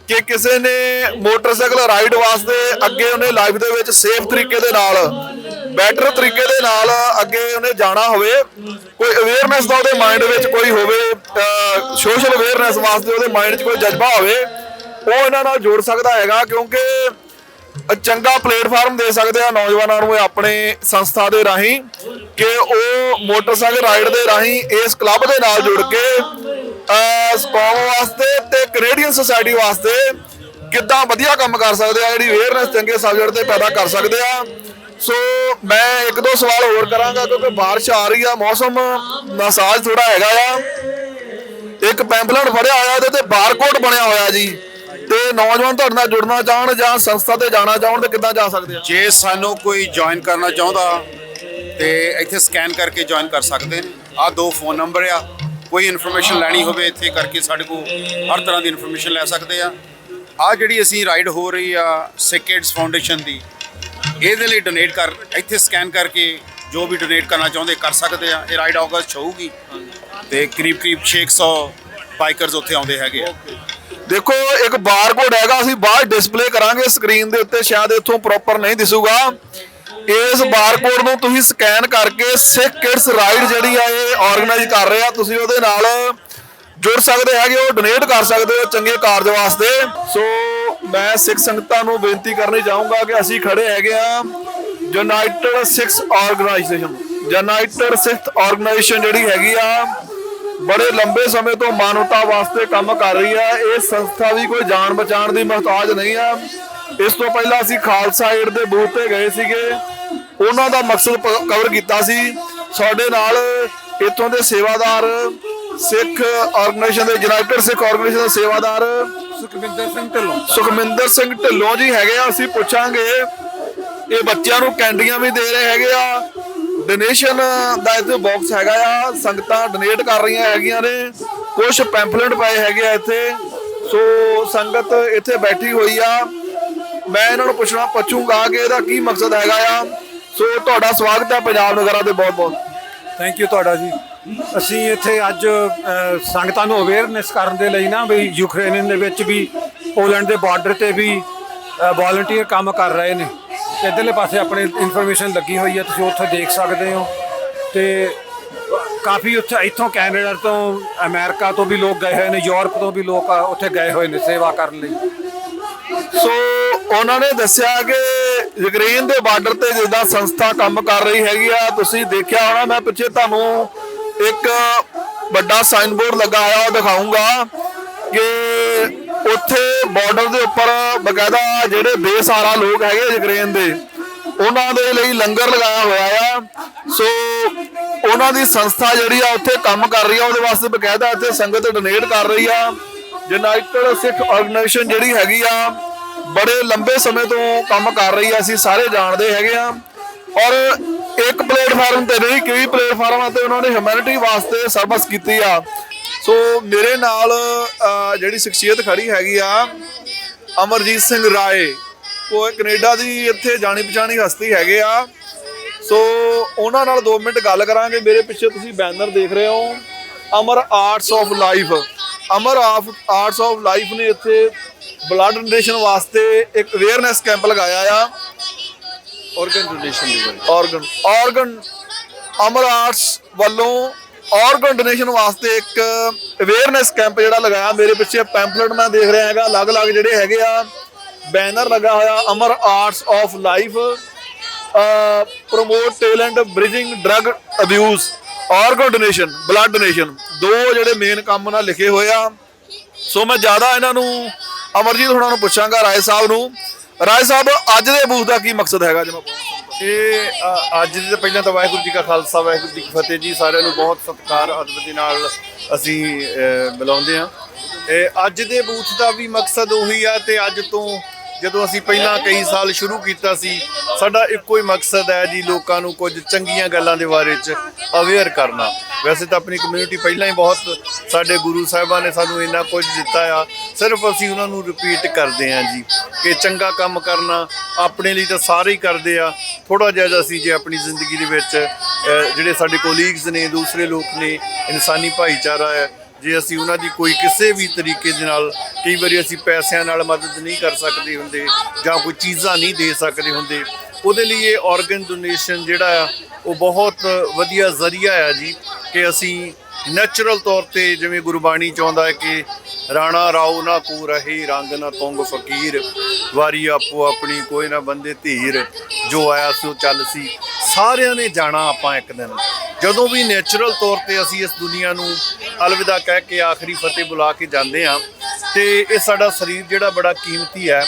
ਕਿ ਕਿਸੇ ਨੇ ਮੋਟਰਸਾਈਕਲ ਰਾਈਡ ਵਾਸਤੇ ਅੱਗੇ ਉਹਨੇ ਲਾਈਫ ਦੇ ਵਿੱਚ ਸੇਫ ਤਰੀਕੇ ਦੇ ਨਾਲ, ਬੈਟਰ ਤਰੀਕੇ ਦੇ ਨਾਲ ਅੱਗੇ ਉਹਨੇ ਜਾਣਾ ਹੋਵੇ, ਕੋਈ ਅਵੇਅਰਨੈਸ ਦਾ ਉਹਦੇ ਮਾਈਂਡ ਵਿੱਚ ਕੋਈ ਹੋਵੇ, ਸੋਸ਼ਲ ਅਵੇਅਰਨੈਸ ਵਾਸਤੇ ਉਹਦੇ ਮਾਈਂਡ 'ਚ ਕੋਈ ਜਜ਼ਬਾ ਹੋਵੇ, ਉਹ ਇਹਨਾਂ ਨਾਲ ਜੋੜ ਸਕਦਾ ਹੈਗਾ। ਕਿਉਂਕਿ ਚੰਗਾ ਪਲੇਟਫਾਰਮ ਦੇ ਸਕਦੇ ਆ ਨੌਜਵਾਨਾਂ ਨੂੰ ਇਹ ਆਪਣੇ ਸੰਸਥਾ ਦੇ ਰਾਹੀਂ, ਕਿ ਉਹ ਮੋਟਰਸਾਈਕਲ ਰਾਈਡ ਦੇ ਰਾਹੀਂ ਇਸ ਕਲੱਬ ਦੇ ਨਾਲ ਜੁੜ ਕੇ ਕੌਮ ਵਾਸਤੇ ਤੇ ਕੈਨੇਡੀਅਨ ਸੁਸਾਇਟੀ ਵਾਸਤੇ ਕਿੱਦਾਂ ਵਧੀਆ ਕੰਮ ਕਰ ਸਕਦੇ ਆ, ਜਿਹੜੀ ਅਵੇਅਰਨੈਸ ਚੰਗੇ ਸਬਜੈਕਟ ਤੇ ਪੈਦਾ ਕਰ ਸਕਦੇ ਆ। ਸੋ ਮੈਂ ਇੱਕ ਦੋ ਸਵਾਲ ਹੋਰ ਕਰਾਂਗਾ ਕਿਉਂਕਿ ਬਾਰਿਸ਼ ਆ ਰਹੀ ਆ, ਮੌਸਮ ਨਾਸਾਜ਼ ਥੋੜਾ ਹੈਗਾ ਆ। ਇੱਕ ਪੈਂਪਲੇਟ ਫੜਿਆ ਹੋਇਆ, ਉਹਦੇ ਤੇ ਬਾਰਕੋਡ ਬਣਿਆ ਹੋਇਆ ਜੀ, ਤੇ ਨੌਜਵਾਨ ਤੁਹਾਡੇ ਨਾਲ ਜੁੜਨਾ ਚਾਹਣ ਜਾਂ ਸੰਸਥਾ ਤੇ ਜਾਣਾ ਚਾਹਣ ਤੇ ਕਿੱਦਾਂ ਜਾ ਸਕਦੇ ਆ? ਜੇ ਸਾਨੂੰ ਕੋਈ ਜੁਆਇਨ ਕਰਨਾ ਚਾਹੁੰਦਾ ਤੇ ਇੱਥੇ ਸਕੈਨ ਕਰਕੇ ਜੁਆਇਨ ਕਰ ਸਕਦੇ ਨੇ। ਆਹ 2 ਫੋਨ ਨੰਬਰ ਆ, ਕੋਈ ਇਨਫੋਰਮੇਸ਼ਨ ਲੈਣੀ ਹੋਵੇ ਇੱਥੇ ਕਰਕੇ ਸਾਡੇ ਕੋਲ ਹਰ ਤਰ੍ਹਾਂ ਦੀ ਇਨਫੋਰਮੇਸ਼ਨ ਲੈ ਸਕਦੇ ਆ। ਆਹ ਜਿਹੜੀ ਅਸੀਂ ਰਾਈਡ ਹੋ ਰਹੀ ਆ ਸਿੱਖ ਕਿਡਸ ਫਾਊਂਡੇਸ਼ਨ ਦੀ, ਇਹਦੇ ਲਈ ਡੋਨੇਟ ਕਰ, ਇੱਥੇ ਸਕੈਨ ਕਰਕੇ ਜੋ ਵੀ ਡੋਨੇਟ ਕਰਨਾ ਚਾਹੁੰਦੇ ਕਰ ਸਕਦੇ ਆ। ਇਹ ਰਾਈਡ ਅਗਸਤ 'ਚ ਹੋਊਗੀ ਤੇ ਕਰੀਬ 600 ਬਾਈਕਰਸ ਉੱਥੇ ਆਉਂਦੇ ਹੈਗੇ ਆ। ਦੇਖੋ ਇੱਕ ਬਾਰਕੋਡ ਹੈਗਾ, ਅਸੀਂ ਬਾਹਰ ਡਿਸਪਲੇ ਕਰਾਂਗੇ ਸਕਰੀਨ ਦੇ ਉੱਤੇ, ਸ਼ਾਇਦ ਇੱਥੋਂ ਪ੍ਰੋਪਰ ਨਹੀਂ ਦਿਸੂਗਾ। ਇਸ ਬਾਰਕੋਡ ਨੂੰ ਤੁਸੀਂ ਸਕੈਨ ਕਰਕੇ ਸਿੱਖ ਕਿਡਸ ਰਾਈਡ ਜਿਹੜੀ ਆ ਇਹ ਆਰਗੇਨਾਈਜ਼ ਕਰ ਰਹੇ ਆ, ਤੁਸੀਂ ਉਹਦੇ ਨਾਲ ਜੁੜ ਸਕਦੇ ਹੈਗੇ ਹੋ, ਡੋਨੇਟ ਕਰ ਸਕਦੇ ਹੋ ਚੰਗੇ ਕਾਰਜ ਵਾਸਤੇ। ਸੋ ਮੈਂ ਸਿੱਖ ਸੰਗਤਾਂ ਨੂੰ ਬੇਨਤੀ ਕਰਨੀ ਚਾਹੂੰਗਾ ਕਿ ਅਸੀਂ ਖੜੇ ਹੈਗੇ ਆ ਯੂਨਾਈਟਿਡ ਸਿੱਖ ਆਰਗੇਨਾਈਜੇਸ਼ਨ। ਯੂਨਾਈਟਿਡ ਸਿੱਖ ਆਰਗੇਨਾਈਜੇਸ਼ਨ ਜਿਹੜੀ ਹੈਗੀ ਆ ਬੜੇ ਲੰਬੇ ਸਮੇਂ ਤੋਂ ਮਾਨਵਤਾ ਵਾਸਤੇ ਕੰਮ ਕਰ ਰਹੀ ਹੈ। ਇਹ ਸੰਸਥਾ ਵੀ ਕੋਈ ਜਾਨ ਬਚਾਉਣ ਦੀ ਮੁਹਤਾਜ ਨਹੀਂ ਆ। ਇਸ ਤੋਂ ਪਹਿਲਾਂ ਅਸੀਂ ਖਾਲਸਾ ਏਡ ਦੇ ਬੂਥ ਤੇ ਗਏ ਸੀਗੇ, ਉਹਨਾਂ ਦਾ ਮਕਸਦ ਕਵਰ ਕੀਤਾ ਸੀ। ਸਾਡੇ ਨਾਲ ਇੱਥੋਂ ਦੇ ਸੇਵਾਦਾਰ ਸਿੱਖ ਆਰਗੇਨਾਈਜੇਸ਼ਨ ਦੇ, ਯੂਨਾਈਟਿਡ ਸਿੱਖ ਆਰਗੇਨਾਈਜੇਸ਼ਨ ਦੇ ਸੇਵਾਦਾਰ ਸੁਖਮਿੰਦਰ ਸਿੰਘ ਢਿੱਲੋਂ ਜੀ ਹੈਗੇ ਆ। ਅਸੀਂ ਪੁੱਛਾਂਗੇ, ਇਹ ਬੱਚਿਆਂ ਨੂੰ ਕੈਂਡੀਆਂ ਵੀ ਦੇ ਰਹੇ ਹੈਗੇ ਆ, ਡੋਨੇਸ਼ਨ ਦਾ ਇੱਥੇ ਬਾਕਸ ਹੈਗਾ ਆ, ਸੰਗਤਾਂ ਡੋਨੇਟ ਕਰ ਰਹੀਆਂ ਹੈਗੀਆਂ ਨੇ, ਕੁਝ ਪੈਂਫਲੇਟ ਪਏ ਹੈਗੇ ਆ ਇੱਥੇ। ਸੋ ਸੰਗਤ ਇੱਥੇ ਬੈਠੀ ਹੋਈ ਆ, ਮੈਂ ਇਹਨਾਂ ਨੂੰ ਪੁੱਛੂੰਗਾ ਕਿ ਇਹਦਾ ਕੀ ਮਕਸਦ ਹੈਗਾ ਆ। ਸੋ ਤੁਹਾਡਾ ਸਵਾਗਤ ਹੈ ਪੰਜਾਬ ਨਗਰਾਂ ਦੇ, ਬਹੁਤ ਬਹੁਤ ਥੈਂਕ ਯੂ ਤੁਹਾਡਾ ਜੀ। ਅਸੀਂ ਇੱਥੇ ਅੱਜ ਸੰਗਤਾਂ ਨੂੰ ਅਵੇਅਰਨੈਸ ਕਰਨ ਦੇ ਲਈ ਨਾ, ਵੀ ਯੂਕਰੇਨ ਦੇ ਵਿੱਚ ਵੀ, ਪੋਲੈਂਡ ਦੇ ਬਾਰਡਰ ਤੇ ਵੀ ਵਾਲੰਟੀਅਰ ਕੰਮ ਕਰ ਰਹੇ ਨੇ। ਇੱਧਰਲੇ ਪਾਸੇ ਆਪਣੇ ਇਨਫੋਰਮੇਸ਼ਨ ਲੱਗੀ ਹੋਈ ਹੈ, ਤੁਸੀਂ ਉੱਥੇ ਦੇਖ ਸਕਦੇ ਹੋ। ਤੇ ਕਾਫੀ ਉੱਥੇ ਇੱਥੋਂ ਕੈਨੇਡਾ ਤੋਂ, ਅਮਰੀਕਾ ਤੋਂ ਵੀ ਲੋਕ ਗਏ ਹੋਏ ਨੇ, ਯੂਰਪ ਤੋਂ ਵੀ ਲੋਕ ਉੱਥੇ ਗਏ ਹੋਏ ਨੇ ਸੇਵਾ ਕਰਨ ਲਈ। ਸੋ ਉਹਨਾਂ ਨੇ ਦੱਸਿਆ ਕਿ ਯੂਕਰੇਨ ਦੇ ਬਾਰਡਰ ਤੇ ਜਿੱਦਾਂ ਸੰਸਥਾ ਕੰਮ ਕਰ ਰਹੀ ਹੈਗੀ ਆ, ਤੁਸੀਂ ਦੇਖਿਆ ਹੋਣਾ, ਮੈਂ ਪਿੱਛੇ ਤੁਹਾਨੂੰ ਇੱਕ ਵੱਡਾ ਸਾਈਨ ਬੋਰਡ ਲੱਗਾ ਹੋਇਆ ਉਹ ਦਿਖਾਊਂਗਾ ਕਿ ਉੱਥੇ ਬਾਰਡਰ ਦੇ ਉੱਪਰ ਬਕਾਇਦਾ ਜਿਹੜੇ ਬੇਸਹਾਰਾ ਲੋਕ ਹੈਗੇ ਯੂਕਰੇਨ ਦੇ, ਉਹਨਾਂ ਦੇ ਲਈ ਲੰਗਰ ਲਗਾਇਆ ਹੋਇਆ ਆ। ਸੋ ਉਹਨਾਂ ਦੀ ਸੰਸਥਾ ਜਿਹੜੀ ਆ ਉੱਥੇ ਕੰਮ ਕਰ ਰਹੀ ਆ, ਉਹਦੇ ਵਾਸਤੇ ਬਕਾਇਦਾ ਇੱਥੇ ਸੰਗਤ ਡੋਨੇਟ ਕਰ ਰਹੀ ਆ। ਯੂਨਾਈਟਿਡ ਸਿੱਖ ਆਰਗੇਨਾਈਜੇਸ਼ਨ ਜਿਹੜੀ ਹੈਗੀ ਆ ਬੜੇ ਲੰਬੇ ਸਮੇਂ ਤੋਂ ਕੰਮ ਕਰ ਰਹੀ ਆ, ਅਸੀਂ ਸਾਰੇ ਜਾਣਦੇ ਹੈਗੇ ਆ। ਔਰ ਇੱਕ ਪਲੇਟਫਾਰਮ ਤੇ ਨਹੀਂ, ਕਈ ਪਲੇਟਫਾਰਮਾਂ ਤੇ ਉਹਨਾਂ ਨੇ ਹਿਊਮੈਨਿਟੀ ਵਾਸਤੇ ਸਰਵਿਸ ਕੀਤੀ ਆ। ਸੋ ਮੇਰੇ ਨਾਲ ਜਿਹੜੀ ਸ਼ਖਸੀਅਤ ਖੜੀ ਹੈਗੀ ਆ ਅਮਰਜੀਤ ਸਿੰਘ ਰਾਏ, ਉਹ ਕੈਨੇਡਾ ਦੀ ਇੱਥੇ ਜਾਣੀ ਪਛਾਣੀ ਹਸਤੀ ਹੈਗੇ ਆ। ਸੋ ਉਹਨਾਂ ਨਾਲ 2 ਮਿੰਟ ਗੱਲ ਕਰਾਂਗੇ। ਮੇਰੇ ਪਿੱਛੇ ਤੁਸੀਂ ਬੈਨਰ ਦੇਖ ਰਹੇ ਹੋ, Amar arts of life. Amar arts of life ਨੇ ਇੱਥੇ ਬਲੱਡ ਡੋਨੇਸ਼ਨ ਵਾਸਤੇ ਇੱਕ ਅਵੇਅਰਨੈਸ ਕੈਂਪ ਲਗਾਇਆ ਆ। ਆਰਗਨ ਡੋਨੇਸ਼ਨ ਆਰਗਨ ਅਮਰ ਆਰਟਸ ਵੱਲੋਂ ਆਰਗਨ ਡੋਨੇਸ਼ਨ ਵਾਸਤੇ ਇੱਕ ਅਵੇਅਰਨੈਸ ਕੈਂਪ ਜਿਹੜਾ ਲਗਾਇਆ। ਮੇਰੇ ਪਿੱਛੇ ਪੈਂਪਲੇਟ ਮੈਂ ਦੇਖ ਰਿਹਾ ਹੈਗਾ, ਅਲੱਗ-ਅਲੱਗ ਜਿਹੜੇ ਹੈਗੇ ਆ, ਬੈਨਰ ਲੱਗਾ ਹੋਇਆ Amar arts of life, promote talent, bridging drug abuse, organ donation, blood donation, 2 ਜਿਹੜੇ ਮੇਨ ਕੰਮ ਨਾਲ ਲਿਖੇ ਹੋਏ ਆ। ਸੋ ਮੈਂ ਜ਼ਿਆਦਾ ਇਹਨਾਂ ਨੂੰ ਅਮਰਜੀਤ ਹੁਣਾਂ ਨੂੰ ਪੁੱਛਾਂਗਾ, ਰਾਏ ਸਾਹਿਬ ਨੂੰ। ਰਾਏ ਸਾਹਿਬ, ਅੱਜ ਦੇ ਬੂਥ ਦਾ ਕੀ ਮਕਸਦ ਹੈਗਾ ਜਨਾਬ? ਇਹ ਅੱਜ ਦੇ ਪਹਿਲਾਂ ਤਾਂ ਵਾਹਿਗੁਰੂ ਜੀ ਕਾ ਖਾਲਸਾ ਵਾਹਿਗੁਰੂ ਜੀ ਕੀ ਫਤਿਹ ਜੀ। ਸਾਰਿਆਂ ਨੂੰ ਬਹੁਤ ਸਤਿਕਾਰ ਅਦਬ ਦੇ ਨਾਲ ਅਸੀਂ ਬੁਲਾਉਂਦੇ ਹਾਂ। ਇਹ ਅੱਜ ਦੇ ਬੂਥ ਦਾ ਵੀ ਮਕਸਦ ਉਹੀ ਆ, ਤੇ ਅੱਜ ਤੋਂ ਜਦੋਂ ਅਸੀਂ ਪਹਿਲਾਂ ਕਈ ਸਾਲ ਸ਼ੁਰੂ ਕੀਤਾ ਸੀ, ਸਾਡਾ ਇੱਕੋ ਹੀ ਮਕਸਦ ਹੈ ਜੀ, ਲੋਕਾਂ ਨੂੰ ਕੁਝ ਚੰਗੀਆਂ ਗੱਲਾਂ ਦੇ ਬਾਰੇ 'ਚ ਅਵੇਅਰ ਕਰਨਾ। ਵੈਸੇ ਤਾਂ ਆਪਣੀ ਕਮਿਊਨਿਟੀ ਪਹਿਲਾਂ ਹੀ ਬਹੁਤ, ਸਾਡੇ ਗੁਰੂ ਸਾਹਿਬਾਂ ਨੇ ਸਾਨੂੰ ਇੰਨਾ ਕੁਝ ਦਿੱਤਾ ਆ, ਸਿਰਫ ਅਸੀਂ ਉਹਨਾਂ ਨੂੰ ਰਿਪੀਟ ਕਰਦੇ ਹਾਂ ਜੀ ਕਿ ਚੰਗਾ ਕੰਮ ਕਰਨਾ ਆਪਣੇ ਲਈ ਤਾਂ ਸਾਰੇ ਹੀ ਕਰਦੇ ਆ, ਥੋੜ੍ਹਾ ਜਿਹਾ ਅਸੀਂ ਜੇ ਆਪਣੀ ਜ਼ਿੰਦਗੀ ਦੇ ਵਿੱਚ ਜਿਹੜੇ ਸਾਡੇ ਕੋਲੀਗਸ ਨੇ, ਦੂਸਰੇ ਲੋਕ ਨੇ, ਇਨਸਾਨੀ ਭਾਈਚਾਰਾ ਹੈ, ਜੇ ਅਸੀਂ ਉਹਨਾਂ ਦੀ ਕੋਈ ਕਿਸੇ ਵੀ ਤਰੀਕੇ ਦੇ ਨਾਲ, ਕਈ ਵਾਰੀ ਅਸੀਂ ਪੈਸਿਆਂ ਨਾਲ ਮਦਦ ਨਹੀਂ ਕਰ ਸਕਦੇ ਹੁੰਦੇ ਜਾਂ ਕੋਈ ਚੀਜ਼ਾਂ ਨਹੀਂ ਦੇ ਸਕਦੇ ਹੁੰਦੇ, ਉਹਦੇ ਲਈ ਇਹ ਆਰਗਨ ਡੋਨੇਸ਼ਨ ਜਿਹੜਾ ਆ ਉਹ ਬਹੁਤ ਵਧੀਆ ਜ਼ਰੀਆ ਆ ਜੀ, ਕਿ ਅਸੀਂ ਨੈਚੁਰਲ ਤੌਰ ਤੇ, ਜਿਵੇਂ ਗੁਰਬਾਣੀ ਚਾਹੁੰਦਾ ਹੈ ਕਿ ਰਾਣਾ ਰਾਓ ਨਾ ਕੋ ਰਹੇ ਰੰਗ ਨਾ ਤੁੰਗ ਫਕੀਰ, ਵਾਰੀ ਆਪੋ ਆਪਣੀ ਕੋਈ ਨਾ ਬੰਦੇ ਧੀਰ, ਜੋ ਆਇਆ ਸੋ ਚੱਲ ਸੀ। ਸਾਰਿਆਂ ਨੇ ਜਾਣਾ ਆਪਾਂ ਇੱਕ ਦਿਨ, ਜਦੋਂ ਵੀ ਨੈਚੁਰਲ ਤੌਰ ਤੇ ਅਸੀਂ ਇਸ ਦੁਨੀਆ ਨੂੰ ਅਲਵਿਦਾ ਕਹਿ ਕੇ ਆਖਰੀ ਫਤਿਹ ਬੁਲਾ ਕੇ ਜਾਂਦੇ ਹਾਂ। ਤੇ ਇਹ ਸਾਡਾ ਸਰੀਰ ਜਿਹੜਾ ਬੜਾ ਕੀਮਤੀ ਹੈ,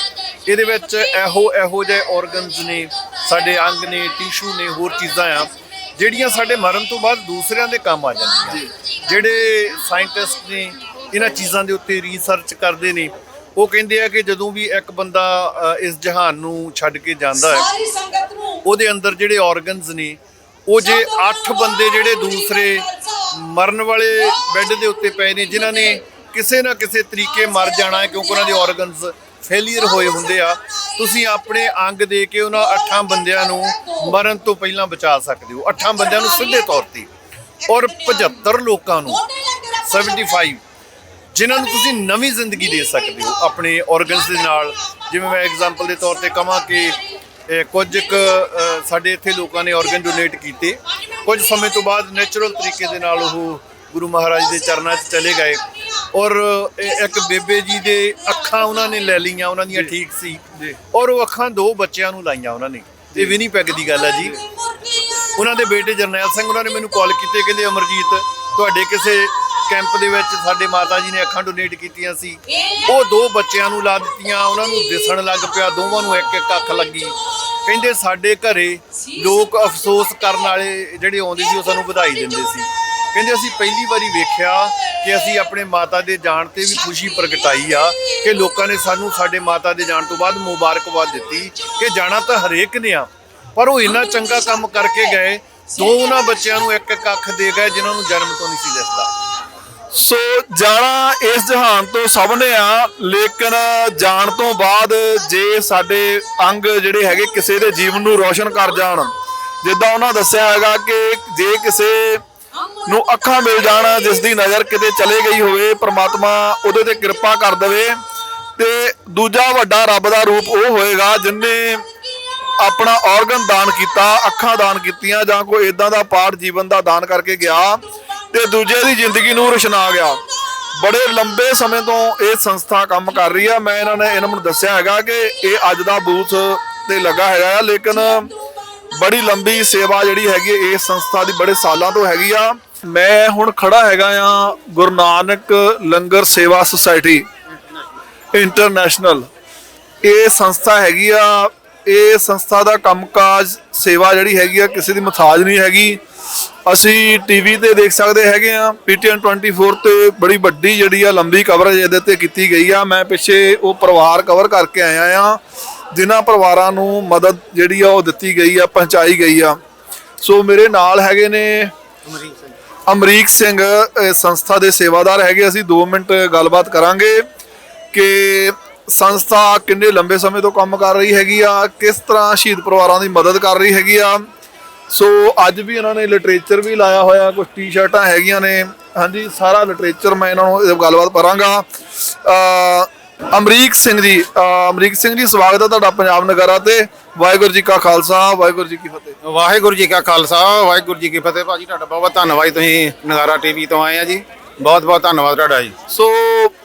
ਇਹਦੇ ਵਿੱਚ ਇਹੋ ਜਿਹੇ ਆਰਗਨਸ ਨੇ, ਸਾਡੇ ਅੰਗ ਨੇ, ਟਿਸ਼ੂ ਨੇ, ਹੋਰ ਚੀਜ਼ਾਂ ਆ ਜਿਹੜੀਆਂ ਸਾਡੇ ਮਰਨ ਤੋਂ ਬਾਅਦ ਦੂਸਰਿਆਂ ਦੇ ਕੰਮ ਆ ਜਾਂਦੀਆਂ। ਜਿਹੜੇ ਸਾਇੰਟਿਸਟ ਨੇ ਇਹਨਾਂ ਚੀਜ਼ਾਂ ਦੇ ਉੱਤੇ ਰਿਸਰਚ ਕਰਦੇ ਨੇ, ਉਹ ਕਹਿੰਦੇ ਆ ਕਿ ਜਦੋਂ ਵੀ ਇੱਕ ਬੰਦਾ ਇਸ ਜਹਾਨ ਨੂੰ ਛੱਡ ਕੇ ਜਾਂਦਾ ਹੈ, ਉਹਦੇ ਅੰਦਰ ਜਿਹੜੇ ਆਰਗਨਸ ਨੇ, ਉਹ ਜੇ 8 ਬੰਦੇ ਜਿਹੜੇ ਦੂਸਰੇ ਮਰਨ ਵਾਲੇ ਬੈੱਡ ਦੇ ਉੱਤੇ ਪਏ ਨੇ, ਜਿਨ੍ਹਾਂ ਨੇ ਕਿਸੇ ਨਾ ਕਿਸੇ ਤਰੀਕੇ ਮਰ ਜਾਣਾ ਹੈ ਕਿਉਂਕਿ ਉਹਨਾਂ ਦੇ ਆਰਗਨਸ ਫੇਲੀਅਰ ਹੋਏ ਹੁੰਦੇ ਆ, ਤੁਸੀਂ ਆਪਣੇ ਅੰਗ ਦੇ ਕੇ ਉਹਨਾਂ 8 ਬੰਦਿਆਂ ਨੂੰ ਮਰਨ ਤੋਂ ਪਹਿਲਾਂ ਬਚਾ ਸਕਦੇ ਹੋ, 8 ਬੰਦਿਆਂ ਨੂੰ ਸਿੱਧੇ ਤੌਰ ਤੇ। ਔਰ 75 ਲੋਕਾਂ ਨੂੰ 75 ਜਿਨ੍ਹਾਂ ਨੂੰ ਤੁਸੀਂ ਨਵੀਂ ਜ਼ਿੰਦਗੀ ਦੇ ਸਕਦੇ ਹੋ ਆਪਣੇ ਆਰਗਨਸ ਦੇ ਨਾਲ। ਜਿਵੇਂ ਮੈਂ ਐਗਜ਼ਾਮਪਲ ਦੇ ਤੌਰ ਤੇ ਕਹਾਂ ਕਿ ਕੁਝ ਸਾਡੇ ਇੱਥੇ ਲੋਕਾਂ ਨੇ ਆਰਗਨ ਡੋਨੇਟ ਕੀਤੇ, ਕੁਝ ਸਮੇਂ ਤੋਂ ਬਾਅਦ ਨੈਚੁਰਲ ਤਰੀਕੇ ਦੇ ਨਾਲ ਉਹ ਗੁਰੂ ਮਹਾਰਾਜ ਦੇ ਚਰਨਾਂ 'ਚ ਚਲੇ ਗਏ। ਔਰ ਇੱਕ ਬੇਬੇ ਜੀ ਦੇ ਅੱਖਾਂ ਉਹਨਾਂ ਨੇ ਲੈ ਲਈਆਂ, ਉਹਨਾਂ ਦੀਆਂ ਠੀਕ ਸੀ, ਔਰ ਉਹ ਅੱਖਾਂ 2 ਬੱਚਿਆਂ ਨੂੰ ਲਾਈਆਂ ਉਹਨਾਂ ਨੇ। ਇਹ ਵਿਨੀਪੈਗ ਦੀ ਗੱਲ ਹੈ ਜੀ। ਉਹਨਾਂ ਦੇ ਬੇਟੇ ਜਰਨੈਲ ਸਿੰਘ, ਉਹਨਾਂ ਨੇ ਮੈਨੂੰ ਕਾਲ ਕੀਤੇ, ਕਹਿੰਦੇ ਅਮਰਜੀਤ ਤੁਹਾਡੇ ਕਿਸੇ ਕੈਂਪ ਦੇ ਵਿੱਚ ਸਾਡੇ ਮਾਤਾ ਜੀ ਨੇ ਅੱਖਾਂ ਡੋਨੇਟ ਕੀਤੀਆਂ ਸੀ, ਉਹ 2 ਬੱਚਿਆਂ ਨੂੰ ਲਾ ਦਿੱਤੀਆਂ, ਉਹਨਾਂ ਨੂੰ ਦਿਸਣ ਲੱਗ ਪਿਆ, ਦੋਵਾਂ ਨੂੰ ਇੱਕ ਇੱਕ ਅੱਖ ਲੱਗੀ। ਕਹਿੰਦੇ ਸਾਡੇ ਘਰੇ ਲੋਕ ਅਫਸੋਸ ਕਰਨ ਵਾਲੇ ਜਿਹੜੇ ਆਉਂਦੇ ਸੀ ਉਹ ਸਾਨੂੰ ਵਧਾਈ ਦਿੰਦੇ ਸੀ। ਕਹਿੰਦੇ ਅਸੀਂ ਪਹਿਲੀ ਵਾਰੀ ਵੇਖਿਆ ਕਿ ਅਸੀਂ ਆਪਣੇ ਮਾਤਾ ਦੇ ਜਾਣ ਤੇ ਵੀ ਖੁਸ਼ੀ ਪ੍ਰਗਟਾਈ ਆ, ਕਿ ਲੋਕਾਂ ਨੇ ਸਾਨੂੰ ਸਾਡੇ ਮਾਤਾ ਦੇ ਜਾਣ ਤੋਂ ਬਾਅਦ ਮੁਬਾਰਕਬਾਦ ਦਿੱਤੀ ਕਿ ਜਾਣਾ ਤਾਂ ਹਰੇਕ ਨੇ ਆ, ਪਰ ਉਹ ਇੰਨਾ ਚੰਗਾ ਕੰਮ ਕਰਕੇ ਗਏ, 2 ਉਹਨਾਂ ਬੱਚਿਆਂ ਨੂੰ ਇੱਕ ਇੱਕ ਅੱਖ ਦੇ ਗਏ ਜਿਨ੍ਹਾਂ ਨੂੰ ਜਨਮ ਤੋਂ ਨਹੀਂ ਸੀ ਦਿਸਦਾ। ਸੋ ਜਾਣਾ ਇਸ ਜਹਾਨ ਤੋਂ ਸਭ ਨੇ ਆ, ਲੇਕਿਨ ਜਾਣ ਤੋਂ ਬਾਅਦ ਜੇ ਸਾਡੇ ਅੰਗ ਜਿਹੜੇ ਹੈਗੇ ਕਿਸੇ ਦੇ ਜੀਵਨ ਨੂੰ ਰੋਸ਼ਨ ਕਰ ਜਾਣ, ਜਿੱਦਾਂ ਉਹਨਾਂ ਦੱਸਿਆ ਹੈਗਾ ਕਿ ਜੇ ਕਿਸੇ ਨੂੰ ਅੱਖਾਂ ਮਿਲ ਜਾਣ, ਜਿਸ ਦੀ ਨਜ਼ਰ ਕਿਤੇ ਚਲੇ ਗਈ ਹੋਵੇ, ਪ੍ਰਮਾਤਮਾ ਉਹਦੇ ਤੇ ਕਿਰਪਾ ਕਰ ਦੇਵੇ। ਤੇ ਦੂਜਾ ਵੱਡਾ ਰੱਬ ਦਾ ਰੂਪ ਉਹ ਹੋਏਗਾ ਜਿਨਨੇ ਆਪਣਾ ਆਰਗਨ ਦਾਨ ਕੀਤਾ, ਅੱਖਾਂ ਦਾਨ ਕੀਤੀਆਂ, ਜਾਂ ਕੋਈ ਇਦਾਂ ਦਾ ਪਾਠ ਜੀਵਨ ਦਾ ਦਾਨ ਕਰਕੇ ਗਿਆ ਤੇ ਦੂਜੇ ਦੀ ਜ਼ਿੰਦਗੀ ਨੂੰ ਰੁਸ਼ਨਾ ਗਿਆ। ਬੜੇ ਲੰਬੇ ਸਮੇਂ ਤੋਂ ਇਹ ਸੰਸਥਾ ਕੰਮ ਕਰ ਰਹੀ ਆ। ਮੈਂ ਇਹਨਾਂ ਨੂੰ ਦੱਸਿਆ ਹੈਗਾ ਕਿ ਇਹ ਅੱਜ ਦਾ ਬੂਥ ਤੇ ਲੱਗਾ ਹੈਗਾ, ਲੇਕਿਨ ਬੜੀ ਲੰਬੀ ਸੇਵਾ ਜਿਹੜੀ ਹੈਗੀ ਇਸ ਸੰਸਥਾ ਦੀ ਬੜੇ ਸਾਲਾਂ ਤੋਂ ਹੈਗੀ ਆ। ਮੈਂ ਹੁਣ ਖੜਾ ਹੈਗਾ ਆ ਗੁਰੂ ਨਾਨਕ ਲੰਗਰ ਸੇਵਾ ਸੁਸਾਇਟੀ ਇੰਟਰਨੈਸ਼ਨਲ। ਇਹ ਸੰਸਥਾ ਹੈਗੀ ਆ, ਇਹ ਸੰਸਥਾ ਦਾ ਕੰਮਕਾਜ ਸੇਵਾ ਜਿਹੜੀ ਹੈਗੀ ਆ ਕਿਸੇ ਦੀ ਮੁਹਤਾਜ ਨਹੀਂ ਹੈਗੀ। ਅਸੀਂ ਟੀਵੀ ਤੇ ਦੇਖ ਸਕਦੇ ਹੈਗੇ ਆ, PTN 24 ਤੇ ਬੜੀ ਵੱਡੀ ਜਿਹੜੀ ਆ ਲੰਬੀ ਕਵਰੇਜ ਇਹਦੇ ਤੇ ਕੀਤੀ ਗਈ ਆ। ਮੈਂ ਪਿੱਛੇ ਉਹ ਪਰਿਵਾਰ ਕਵਰ ਕਰਕੇ ਆਇਆ ਆ ਜਿਨ੍ਹਾਂ ਪਰਿਵਾਰਾਂ ਨੂੰ ਮਦਦ ਜਿਹੜੀ ਆ ਉਹ ਦਿੱਤੀ ਗਈ ਆ, ਪਹੁੰਚਾਈ ਗਈ ਆ। ਸੋ ਮੇਰੇ ਨਾਲ ਹੈਗੇ ਨੇ ਅਮਰੀਕ ਸਿੰਘ, ਸੰਸਥਾ ਦੇ ਸੇਵਾਦਾਰ ਹੈਗੇ। ਅਸੀਂ 2 ਮਿੰਟ ਗੱਲਬਾਤ ਕਰਾਂਗੇ ਕਿ ਸੰਸਥਾ ਕਿੰਨੇ ਲੰਬੇ ਸਮੇਂ ਤੋਂ ਕੰਮ ਕਰ ਰਹੀ ਹੈਗੀ ਆ, ਕਿਸ ਤਰ੍ਹਾਂ ਸ਼ਹੀਦ ਪਰਿਵਾਰਾਂ ਦੀ ਮਦਦ ਕਰ ਰਹੀ ਹੈਗੀ ਆ। ਸੋ ਅੱਜ ਵੀ ਇਹਨਾਂ ਨੇ ਲਿਟਰੇਚਰ ਵੀ ਲਾਇਆ ਹੋਇਆ, ਕੁਝ ਟੀ-ਸ਼ਰਟਾਂ ਹੈਗੀਆਂ ਨੇ। ਹਾਂਜੀ, ਸਾਰਾ ਲਿਟਰੇਚਰ ਮੈਂ ਇਹਨਾਂ ਨੂੰ ਗੱਲਬਾਤ ਕਰਾਂਗਾ। ਅਮਰੀਕ ਸਿੰਘ ਜੀ ਸਵਾਗਤ ਹੈ ਤੁਹਾਡਾ ਪੰਜਾਬ ਨਗਾਰਾ ਤੇ। ਵਾਹਿਗੁਰੂ ਜੀ ਕਾ ਖਾਲਸਾ, ਵਾਹਿਗੁਰੂ ਜੀ ਕੀ ਫਤਿਹ। ਵਾਹਿਗੁਰੂ ਜੀ ਕਾ ਖਾਲਸਾ, ਵਾਹਿਗੁਰੂ ਜੀ ਕੀ ਫਤਿਹ। ਭਾਜੀ ਤੁਹਾਡਾ ਬਹੁਤ ਬਹੁਤ ਧੰਨਵਾਦ, ਤੁਸੀਂ ਨਗਾਰਾ ਟੀਵੀ ਤੋਂ ਆਏ ਆ ਜੀ, ਬਹੁਤ ਬਹੁਤ ਧੰਨਵਾਦ ਤੁਹਾਡਾ ਜੀ। ਸੋ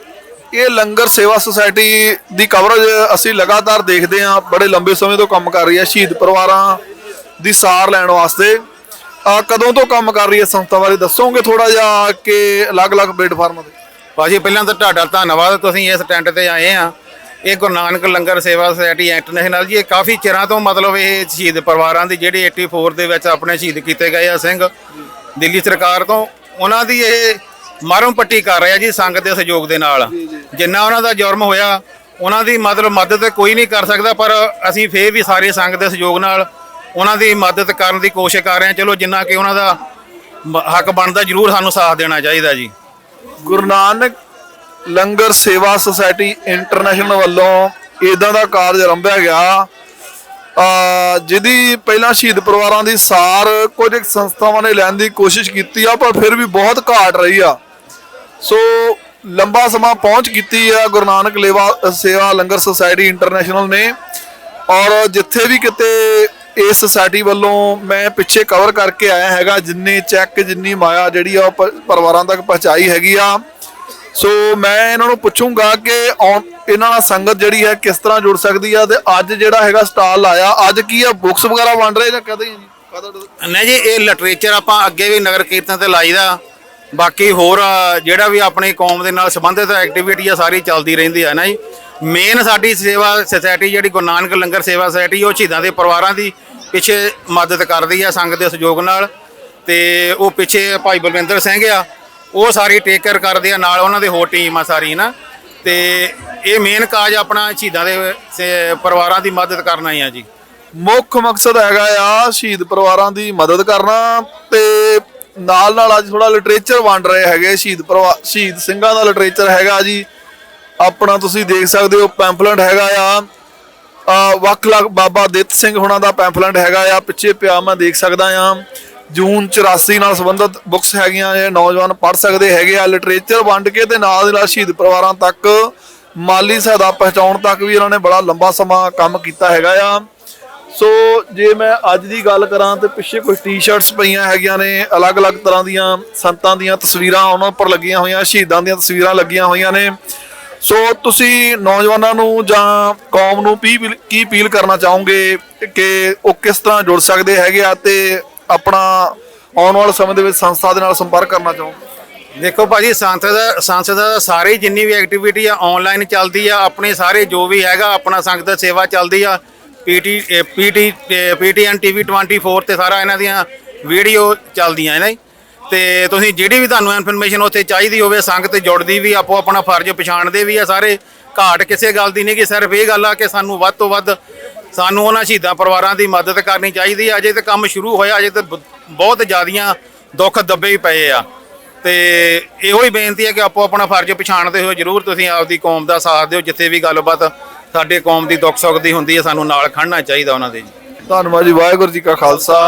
ਇਹ ਲੰਗਰ ਸੇਵਾ ਸੁਸਾਇਟੀ ਦੀ ਕਵਰੇਜ ਅਸੀਂ ਲਗਾਤਾਰ ਦੇਖਦੇ ਹਾਂ, ਬੜੇ ਲੰਬੇ ਸਮੇਂ ਤੋਂ ਕੰਮ ਕਰ ਰਹੀ ਹੈ ਸ਼ਹੀਦ ਪਰਿਵਾਰਾਂ ਦੀ ਸਾਰ ਲੈਣ ਵਾਸਤੇ। ਕਦੋਂ ਤੋਂ ਕੰਮ ਕਰ ਰਹੀ ਹੈ ਸੰਸਥਾ ਬਾਰੇ ਦੱਸੋਗੇ ਥੋੜਾ ਜਿਹਾ, ਕਿ ਅਲੱਗ-ਅਲੱਗ ਪਲੇਟਫਾਰਮਾਂ ਤੇ? ਭਾਜੀ ਪਹਿਲਾਂ ਤਾਂ ਤੁਹਾਡਾ ਧੰਨਵਾਦ, ਤੁਸੀਂ ਇਸ ਟੈਂਟ ਤੇ ਆਏ ਆ। ਇਹ ਗੁਰੂ ਨਾਨਕ ਲੰਗਰ ਸੇਵਾ ਸੁਸਾਇਟੀ ਇੰਟਰਨੈਸ਼ਨਲ ਜੀ, ਇਹ ਕਾਫੀ ਚਿਰਾਂ ਤੋਂ ਮਤਲਬ ਇਹ ਸ਼ਹੀਦ ਪਰਿਵਾਰਾਂ ਦੀ ਜਿਹੜੇ 84 ਦੇ ਵਿੱਚ ਆਪਣੇ ਸ਼ਹੀਦ ਕੀਤੇ ਗਏ ਆ ਸਿੰਘ, ਦਿੱਲੀ ਸਰਕਾਰ ਤੋਂ, ਉਹਨਾਂ ਦੀ ਇਹ ਮਰਮ ਪੱਟੀ ਕਰ ਰਿਹਾ ਜੀ ਸੰਗਤ ਦੇ ਸਹਿਯੋਗ ਦੇ ਨਾਲ। ਜਿੰਨਾ ਉਹਨਾਂ ਦਾ ਜੁਰਮ ਹੋਇਆ, ਉਹਨਾਂ ਦੀ ਮਦਦ ਕੋਈ ਨਹੀਂ ਕਰ ਸਕਦਾ, ਪਰ ਅਸੀਂ ਫੇਰ ਵੀ ਸਾਰੀ ਸੰਗਤ ਦੇ ਸਹਿਯੋਗ ਨਾਲ ਉਹਨਾਂ ਦੀ ਮਦਦ ਕਰਨ ਦੀ ਕੋਸ਼ਿਸ਼ ਕਰ ਰਹੇ ਹਾਂ। ਚਲੋ ਜਿੰਨਾ ਕਿ ਉਹਨਾਂ ਦਾ ਹੱਕ ਬਣਦਾ, ਜ਼ਰੂਰ ਸਾਨੂੰ ਸਾਥ ਦੇਣਾ ਚਾਹੀਦਾ ਜੀ। ਗੁਰੂ ਨਾਨਕ ਲੰਗਰ ਸੇਵਾ ਸੁਸਾਇਟੀ ਇੰਟਰਨੈਸ਼ਨਲ ਵੱਲੋਂ ਇਦਾਂ ਦਾ ਕਾਰਜ ਆਰੰਭਿਆ ਗਿਆ, ਜਿਹਦੀ ਪਹਿਲਾਂ ਸ਼ਹੀਦ ਪਰਿਵਾਰਾਂ ਦੀ ਸਾਰ ਕੁਝ ਸੰਸਥਾਵਾਂ ਨੇ ਲੈਣ ਦੀ ਕੋਸ਼ਿਸ਼ ਕੀਤੀ ਆ, ਪਰ ਫਿਰ ਵੀ ਬਹੁਤ ਘਾਟ ਰਹੀ ਆ। ਸੋ ਲੰਬਾ ਸਮਾਂ ਪਹੁੰਚ ਕੀਤੀ ਆ ਗੁਰੂ ਨਾਨਕ ਸੇਵਾ ਲੰਗਰ ਸੁਸਾਇਟੀ ਇੰਟਰਨੈਸ਼ਨਲ ਨੇ। ਔਰ ਜਿੱਥੇ ਵੀ ਕਿਤੇ ਇਸ ਸੁਸਾਇਟੀ ਵੱਲੋਂ ਮੈਂ ਪਿੱਛੇ ਕਵਰ ਕਰਕੇ ਆਇਆ ਹੈਗਾ, ਜਿੰਨੇ ਚੈੱਕ ਜਿੰਨੀ ਮਾਇਆ ਜਿਹੜੀ ਆ ਉਹ ਪਰਿਵਾਰਾਂ ਤੱਕ ਪਹੁੰਚਾਈ ਹੈਗੀ ਆ। ਸੋ ਮੈਂ ਇਹਨਾਂ ਨੂੰ ਪੁੱਛੂੰਗਾ ਕਿ ਇਹਨਾਂ ਨਾਲ ਸੰਗਤ ਜਿਹੜੀ ਹੈ ਕਿਸ ਤਰ੍ਹਾਂ ਜੁੜ ਸਕਦੀ ਆ। ਤੇ ਅੱਜ ਜਿਹੜਾ ਹੈਗਾ ਸਟਾਲ ਲਾਇਆ, ਅੱਜ ਕੀ ਆ, ਬੁੱਕਸ ਵਗੈਰਾ ਵੰਡ ਰਹੇ ਜਾਂ ਕਦੇ ਨਹੀਂ ਜੀ, ਇਹ ਲਿਟਰੇਚਰ ਆਪਾਂ ਅੱਗੇ ਵੀ ਨਗਰ ਕੀਰਤਨ ਤੇ ਲਾਈਦਾ। ਬਾਕੀ ਹੋਰ ਜਿਹੜਾ ਵੀ ਆਪਣੀ ਕੌਮ ਦੇ ਨਾਲ ਸੰਬੰਧਿਤ ਐਕਟੀਵਿਟੀ ਆ ਸਾਰੀ ਚੱਲਦੀ ਰਹਿੰਦੀ ਹੈ ਨਾ ਜੀ। ਮੇਨ ਸਾਡੀ ਸੇਵਾ ਸੁਸਾਇਟੀ ਜਿਹੜੀ ਗੁਰੂ ਨਾਨਕ ਲੰਗਰ ਸੇਵਾ ਸੁਸਾਇਟੀ, ਉਹ ਸ਼ਹੀਦਾਂ ਦੇ ਪਰਿਵਾਰਾਂ ਦੀ ਪਿੱਛੇ ਮਦਦ ਕਰਦੀ ਆ ਸੰਗਤ ਦੇ ਸਹਿਯੋਗ ਨਾਲ। ਤੇ ਉਹ ਪਿੱਛੇ ਭਾਈ ਬਲਵਿੰਦਰ ਸਿੰਘ ਆ, ਉਹ ਸਾਰੀ ਟੇਕ ਕੇਅਰ ਕਰਦੇ ਆ, ਨਾਲ ਉਹਨਾਂ ਦੇ ਹੋਰ ਟੀਮ ਆ ਸਾਰੀ ਨਾ। ਤੇ ਇਹ ਮੇਨ ਕਾਜ ਆਪਣਾ ਸ਼ਹੀਦਾਂ ਦੇ ਪਰਿਵਾਰਾਂ ਦੀ ਮਦਦ ਕਰਨਾ ਹੀ ਆ ਜੀ। ਮੁੱਖ ਮਕਸਦ ਹੈਗਾ ਆ ਸ਼ਹੀਦ ਪਰਿਵਾਰਾਂ ਦੀ ਮਦਦ ਕਰਨਾ। ਤੇ ਨਾਲ ਨਾਲ ਅੱਜ ਥੋੜਾ ਲਿਟਰੇਚਰ ਵੰਡ ਰਹੇ ਹੈਗੇ, ਸ਼ਹੀਦ ਸਿੰਘਾਂ ਦਾ ਲਿਟਰੇਚਰ ਹੈਗਾ ਜੀ ਆਪਣਾ। ਤੁਸੀਂ ਦੇਖ ਸਕਦੇ ਹੋ ਪੈਂਫਲੇਟ ਹੈਗਾ ਆ, ਵੱਖ ਲੱਖ ਬਾਬਾ ਦਿੱਤ ਸਿੰਘ ਹੁਣਾਂ ਦਾ ਪੈਂਫਲੇਟ ਹੈਗਾ ਆ, ਪਿੱਛੇ ਪਿਆ ਮੈਂ ਦੇਖ ਸਕਦਾ ਆ। ਜੂਨ 84 ਨਾਲ ਸੰਬੰਧਿਤ ਬੁੱਕਸ ਹੈਗੀਆਂ, ਇਹ ਨੌਜਵਾਨ ਪੜ੍ਹ ਸਕਦੇ ਹੈਗੇ ਆ। ਲਿਟਰੇਚਰ ਵੰਡ ਕੇ ਤੇ ਨਾਲ ਦੀ ਨਾਲ ਸ਼ਹੀਦ ਪਰਿਵਾਰਾਂ ਤੱਕ ਮਾਲੀ ਸਹਾਇਤਾ ਪਹੁੰਚਾਉਣ ਤੱਕ ਵੀ ਇਹਨਾਂ ਨੇ ਬੜਾ ਲੰਬਾ ਸਮਾਂ ਕੰਮ ਕੀਤਾ ਹੈਗਾ ਆ। ਸੋ ਜੇ ਮੈਂ ਅੱਜ ਦੀ ਗੱਲ ਕਰਾਂ ਤੇ ਪਿੱਛੇ ਕੁਝ ਟੀ-ਸ਼ਰਟਸ ਪਈਆਂ ਹੈਗੀਆਂ ਨੇ, ਅਲੱਗ-ਅਲੱਗ ਤਰ੍ਹਾਂ ਦੀਆਂ ਸੰਤਾਂ ਦੀਆਂ ਤਸਵੀਰਾਂ ਉਹਨਾਂ ਉੱਪਰ ਲੱਗੀਆਂ ਹੋਈਆਂ, ਸ਼ਹੀਦਾਂ ਦੀਆਂ ਤਸਵੀਰਾਂ ਲੱਗੀਆਂ ਹੋਈਆਂ ਨੇ। ਸੋ ਤੁਸੀਂ ਨੌਜਵਾਨਾਂ ਨੂੰ ਜਾਂ ਕੌਮ ਨੂੰ ਕੀ ਅਪੀਲ ਕਰਨਾ ਚਾਹੋਗੇ ਕਿ ਉਹ ਕਿਸ ਤਰ੍ਹਾਂ ਜੁੜ ਸਕਦੇ ਹੈਗੇ ਆ ਤੇ ਆਪਣਾ ਆਉਣ ਵਾਲੇ ਸਮੇਂ ਦੇ ਵਿੱਚ ਸੰਸਥਾ ਦੇ ਨਾਲ ਸੰਪਰਕ ਕਰਨਾ ਚਾਹੋਗੇ? ਦੇਖੋ ਭਾਜੀ, ਸੰਸਥਾ ਦਾ ਸਾਰੀ ਜਿੰਨੀ ਵੀ ਐਕਟੀਵਿਟੀ ਆ ਆਨਲਾਈਨ ਚੱਲਦੀ ਆ। ਆਪਣੇ ਸਾਰੇ ਜੋ ਵੀ ਹੈਗਾ ਆਪਣਾ ਸੰਗਤ ਸੇਵਾ ਚੱਲਦੀ ਆ। PTN TV 24 ਤੇ ਸਾਰਾ ਇਹਨਾਂ ਦੀਆਂ ਵੀਡੀਓ ਚੱਲਦੀਆਂ ਹੈ ਨਾ ਜੀ। ਤੇ ਤੁਸੀਂ ਜਿਹੜੀ ਵੀ ਤੁਹਾਨੂੰ ਇਨਫੋਰਮੇਸ਼ਨ ਉੱਥੇ ਚਾਹੀਦੀ ਹੋਵੇ, ਸੰਗਤ ਜੁੜਦੀ ਵੀ, ਆਪੋ ਆਪਣਾ ਫਰਜ਼ ਪਛਾਣਦੇ ਵੀ ਆ ਸਾਰੇ। ਘਾਟ ਕਿਸੇ ਗੱਲ ਦੀ ਨਹੀਂ ਕਿ ਸਿਰਫ ਇਹ ਗੱਲ ਆ ਕਿ ਸਾਨੂੰ ਵੱਧ ਤੋਂ ਵੱਧ ਸਾਨੂੰ ਉਹਨਾਂ ਸ਼ਹੀਦਾਂ ਪਰਿਵਾਰਾਂ ਦੀ ਮਦਦ ਕਰਨੀ ਚਾਹੀਦੀ ਆ। ਅਜੇ ਤਾਂ ਕੰਮ ਸ਼ੁਰੂ ਹੋਇਆ, ਅਜੇ ਤਾਂ ਬਹੁਤ ਜ਼ਿਆਦੀਆਂ ਦੁੱਖ ਦੱਬੇ ਹੀ ਪਏ ਆ। ਤੇ ਇਹੋ ਹੀ ਬੇਨਤੀ ਹੈ ਕਿ ਆਪੋ ਆਪਣਾ ਫਰਜ਼ ਪਛਾਣਦੇ ਹੋ ਜ਼ਰੂਰ ਤੁਸੀਂ ਆਪਦੀ ਕੌਮ ਦਾ ਸਾਥ ਦਿਓ। ਜਿੱਥੇ ਵੀ ਗੱਲਬਾਤ ਸਾਡੇ ਕੌਮ ਦੀ ਦੁੱਖ ਸੁੱਖ ਦੀ ਹੁੰਦੀ ਹੈ, ਸਾਨੂੰ ਨਾਲ ਖੜਨਾ ਚਾਹੀਦਾ ਉਹਨਾਂ ਦੇ ਜੀ। ਧੰਨਵਾਦ ਜੀ। ਵਾਹਿਗੁਰੂ ਜੀ ਕਾ ਖਾਲਸਾ,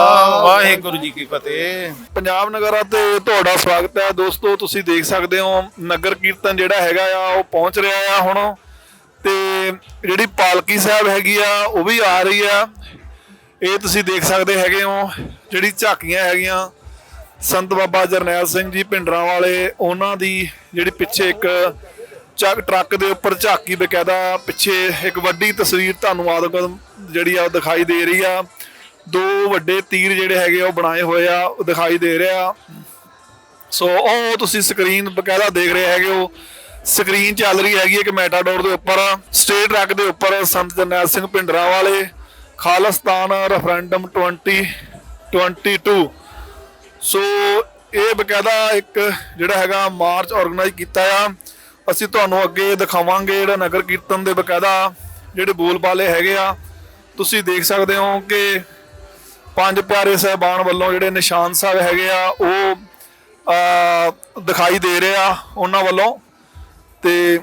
ਵਾਹਿਗੁਰੂ ਜੀ ਕੀ ਫਤਿਹ। ਪੰਜਾਬ ਨਗਰਾਂ ਤੇ ਤੁਹਾਡਾ ਸਵਾਗਤ ਹੈ ਦੋਸਤੋ। ਤੁਸੀਂ ਦੇਖ ਸਕਦੇ ਹੋ ਨਗਰ ਕੀਰਤਨ ਜਿਹੜਾ ਹੈਗਾ ਆ ਉਹ ਪਹੁੰਚ ਰਿਹਾ ਆ ਹੁਣ। ਤੇ ਜਿਹੜੀ ਪਾਲਕੀ ਸਾਹਿਬ ਹੈਗੀ ਆ ਉਹ ਵੀ ਆ ਰਹੀ ਆ। ਇਹ ਤੁਸੀਂ ਦੇਖ ਸਕਦੇ ਹੈਗੇ ਹੋ ਜਿਹੜੀ ਝਾਕੀਆਂ ਹੈਗੀਆਂ ਸੰਤ ਬਾਬਾ ਜਰਨੈਲ ਸਿੰਘ ਜੀ ਭਿੰਡਰਾਂ ਵਾਲੇ, ਉਹਨਾਂ ਦੀ ਜਿਹੜੀ ਪਿੱਛੇ ਇੱਕ ਟਰੱਕ ਦੇ ਉੱਪਰ ਝਾਕੀ ਬਕਾਇਦਾ, ਪਿੱਛੇ ਇੱਕ ਵੱਡੀ ਤਸਵੀਰ ਤੁਹਾਨੂੰ ਆਦਮ ਜਿਹੜੀ ਆ ਉਹ ਦਿਖਾਈ ਦੇ ਰਹੀ ਆ। ਦੋ ਵੱਡੇ ਤੀਰ ਜਿਹੜੇ ਹੈਗੇ ਉਹ ਬਣਾਏ ਹੋਏ ਆ, ਉਹ ਦਿਖਾਈ ਦੇ ਰਿਹਾ। ਸੋ ਉਹ ਤੁਸੀਂ ਸਕਰੀਨ ਬਕਾਇਦਾ ਦੇਖ ਰਹੇ ਹੈਗੇ ਹੋ। ਸਕਰੀਨ ਚੱਲ ਰਹੀ ਹੈਗੀ ਇੱਕ ਮੈਟਾਡੋਰ ਦੇ ਉੱਪਰ, ਸਟੇਟ ਟਰੱਕ ਦੇ ਉੱਪਰ ਸੰਤ ਜਰਨੈਲ ਸਿੰਘ ਭਿੰਡਰਾਂ ਵਾਲੇ ਖਾਲਿਸਤਾਨ ਰੈਫਰੈਂਡਮ 2022। ਸੋ ਇਹ ਬਕਾਇਦਾ ਇੱਕ ਜਿਹੜਾ ਹੈਗਾ ਮਾਰਚ ਆਰਗੇਨਾਈਜ਼ ਕੀਤਾ ਆ। ਅਸੀਂ ਤੁਹਾਨੂੰ ਅੱਗੇ ਦਿਖਾਵਾਂਗੇ ਜਿਹੜਾ ਨਗਰ ਕੀਰਤਨ ਦੇ ਬਕਾਇਦਾ ਜਿਹੜੇ ਬੋਲ ਬਾਲੇ ਹੈਗੇ ਆ। ਤੁਸੀਂ ਦੇਖ ਸਕਦੇ ਹੋ ਕਿ ਪੰਜ ਪਿਆਰੇ ਸਾਹਿਬਾਨ ਵੱਲੋਂ ਜਿਹੜੇ ਨਿਸ਼ਾਨ ਸਾਹਿਬ ਹੈਗੇ ਆ ਉਹ ਦਿਖਾਈ ਦੇ ਰਹੇ ਆ ਉਹਨਾਂ ਵੱਲੋਂ। ਤੇ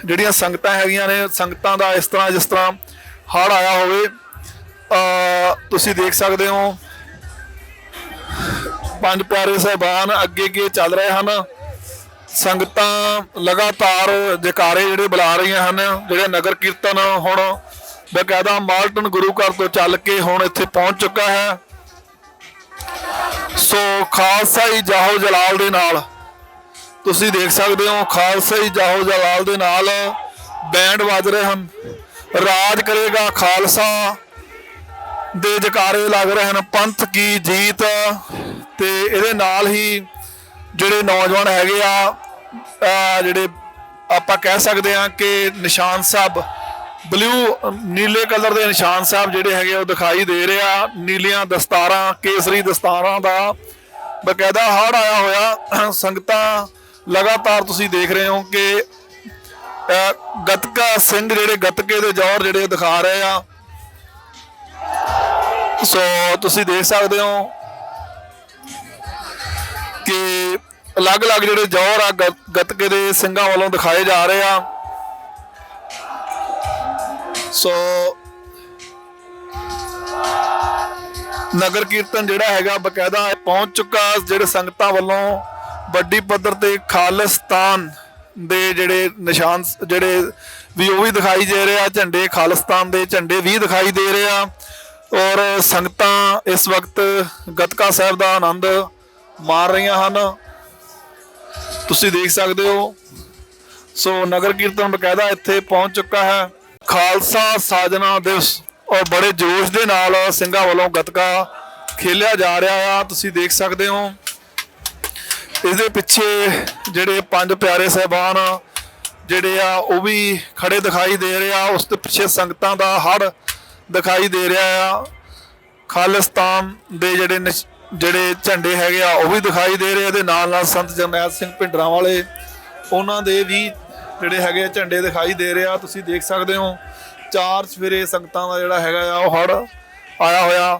ਜਿਹੜੀਆਂ ਸੰਗਤਾਂ ਹੈਗੀਆਂ ਨੇ, ਸੰਗਤਾਂ ਦਾ ਇਸ ਤਰ੍ਹਾਂ ਜਿਸ ਤਰ੍ਹਾਂ ਹੜ੍ਹ ਆਇਆ ਹੋਵੇ, ਤੁਸੀਂ ਦੇਖ ਸਕਦੇ ਹੋ ਪੰਜ ਪਿਆਰੇ ਸਾਹਿਬਾਨ ਅੱਗੇ ਚੱਲ ਰਹੇ ਹਨ। ਸੰਗਤਾਂ ਲਗਾਤਾਰ ਜੈਕਾਰੇ ਜਿਹੜੇ ਬੁਲਾ ਰਹੀਆਂ ਹਨ। ਜਿਹੜੇ ਨਗਰ ਕੀਰਤਨ ਹੁਣ ਬਕਾਇਦਾ ਮਾਲਟਨ ਗੁਰੂ ਘਰ ਤੋਂ ਚੱਲ ਕੇ ਹੁਣ ਇੱਥੇ ਪਹੁੰਚ ਚੁੱਕਾ ਹੈ। ਸੋ ਖਾਲਸਾ ਹੀ ਜਾਹੋ ਜਲਾਲ ਦੇ ਨਾਲ ਤੁਸੀਂ ਦੇਖ ਸਕਦੇ ਹੋ, ਖਾਲਸਾ ਹੀ ਜਾਹੋ ਜਲਾਲ ਦੇ ਨਾਲ ਬੈਂਡ ਵੱਜ ਰਹੇ ਹਨ। ਰਾਜ ਕਰੇਗਾ ਖਾਲਸਾ ਦੇ ਜੈਕਾਰੇ ਲੱਗ ਰਹੇ ਹਨ, ਪੰਥ ਕੀ ਜੀਤ। ਤੇ ਇਹਦੇ ਨਾਲ ਹੀ ਜਿਹੜੇ ਨੌਜਵਾਨ ਹੈਗੇ ਆ, ਜਿਹੜੇ ਆਪਾਂ ਕਹਿ ਸਕਦੇ ਆ ਕਿ ਨਿਸ਼ਾਨ ਸਾਹਿਬ ਨੀਲੇ ਕਲਰ ਦੇ ਨਿਸ਼ਾਨ ਸਾਹਿਬ ਜਿਹੜੇ ਹੈਗੇ ਉਹ ਦਿਖਾਈ ਦੇ ਰਿਹਾ। ਨੀਲੀਆਂ ਦਸਤਾਰਾਂ, ਕੇਸਰੀ ਦਸਤਾਰਾਂ ਦਾ ਬਕਾਇਦਾ ਹੜ੍ਹ ਆਇਆ ਹੋਇਆ। ਸੰਗਤਾਂ ਲਗਾਤਾਰ ਤੁਸੀਂ ਦੇਖ ਰਹੇ ਹੋ ਕਿ ਗੱਤਕਾ ਸਿੰਘ ਜਿਹੜੇ ਗੱਤਕੇ ਦੇ ਜੌਹਰ ਜਿਹੜੇ ਦਿਖਾ ਰਹੇ ਆ। ਸੋ ਤੁਸੀਂ ਦੇਖ ਸਕਦੇ ਹੋ ਕਿ ਅਲੱਗ-ਅਲੱਗ ਜਿਹੜੇ ਜੌਹਰ ਆ ਗੱਤਕੇ ਦੇ ਸਿੰਘਾਂ ਵੱਲੋਂ ਦਿਖਾਏ ਜਾ ਰਹੇ ਆ। ਸੋ ਨਗਰ ਕੀਰਤਨ ਜਿਹੜਾ ਹੈਗਾ ਬਕਾਇਦਾ ਪਹੁੰਚ ਚੁੱਕਾ। ਜਿਹੜੇ ਸੰਗਤਾਂ ਵੱਲੋਂ ਵੱਡੀ ਪੱਧਰ ਤੇ ਖਾਲਿਸਤਾਨ ਦੇ ਜਿਹੜੇ ਨਿਸ਼ਾਨ ਜਿਹੜੇ ਵੀ ਉਹ ਵੀ ਦਿਖਾਈ ਦੇ ਰਹੇ ਆ, ਝੰਡੇ ਖਾਲਿਸਤਾਨ ਦੇ ਝੰਡੇ ਵੀ ਦਿਖਾਈ ਦੇ ਰਹੇ ਆ। ਔਰ ਸੰਗਤਾਂ ਇਸ ਵਕਤ ਗੱਤਕਾ ਸਾਹਿਬ ਦਾ ਆਨੰਦ ਮਾਰ ਰਹੀਆਂ ਹਨ, ਤੁਸੀਂ ਦੇਖ ਸਕਦੇ ਹੋ। ਸੋ ਨਗਰ ਕੀਰਤਨ ਬਕਾਇਦਾ ਇੱਥੇ ਪਹੁੰਚ ਚੁੱਕਾ ਹੈ। ਖਾਲਸਾ ਸਾਜਨਾ ਦਿਵਸ ਔਰ ਬੜੇ ਜੋਸ਼ ਦੇ ਨਾਲ ਸਿੰਘਾਂ ਵੱਲੋਂ ਗੱਤਕਾ ਖੇਲਿਆ ਜਾ ਰਿਹਾ ਆ, ਤੁਸੀਂ ਦੇਖ ਸਕਦੇ ਹੋ। इसदे पिछे ਜਿਹੜੇ पंज प्यारे साहबान ਜਿਹੜੇ ਆ ਉਹ ਵੀ ਖੜੇ ਦਿਖਾਈ ਦੇ ਰਹੇ ਆ। ਉਸ ਦੇ ਪਿੱਛੇ ਸੰਗਤਾਂ ਦਾ ਹੜ ਦਿਖਾਈ ਦੇ ਰਿਹਾ ਆ। ਖਾਲਿਸਤਾਨ ਦੇ ਜਿਹੜੇ ਝੰਡੇ ਹੈਗੇ ਆ ਉਹ ਵੀ ਦਿਖਾਈ ਦੇ ਰਹੇ। ਇਹਦੇ ਨਾਲ ਨਾਲ ਸੰਤ ਜਰਨੈਲ ਸਿੰਘ ਭਿੰਡਰਾਂ ਵਾਲੇ ਉਹਨਾਂ ਦੇ ਵੀ ਜਿਹੜੇ ਹੈਗੇ ਝੰਡੇ ਦਿਖਾਈ ਦੇ ਰਹੇ ਆ, ਤੁਸੀਂ ਦੇਖ ਸਕਦੇ ਹੋ। ਚਾਰ ਚਫੇਰੇ ਸੰਗਤਾਂ ਦਾ ਜਿਹੜਾ ਹੈਗਾ ਆ ਉਹ ਹੜ ਆਇਆ ਹੋਇਆ।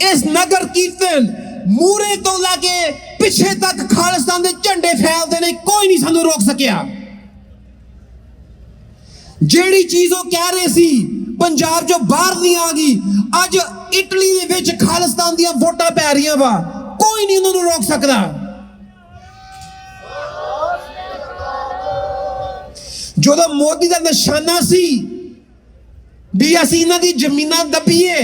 इस नगर कीर्तन मूरे तो लगे पिछे तक खालिस्तान के झंडे फैलते ने, कोई नहीं सानू रोक सकिया। जेड़ी चीज वो कह रहे सी पंजाब जो बाहर नहीं आ गई, अज इटली दे विच खालिस्तान दियां वोटां पै रही वा, कोई नहीं उन्होंने रोक सकता। जो मोदी का निशाना सी भी असीं इन्हां दी जमीनां दबीए,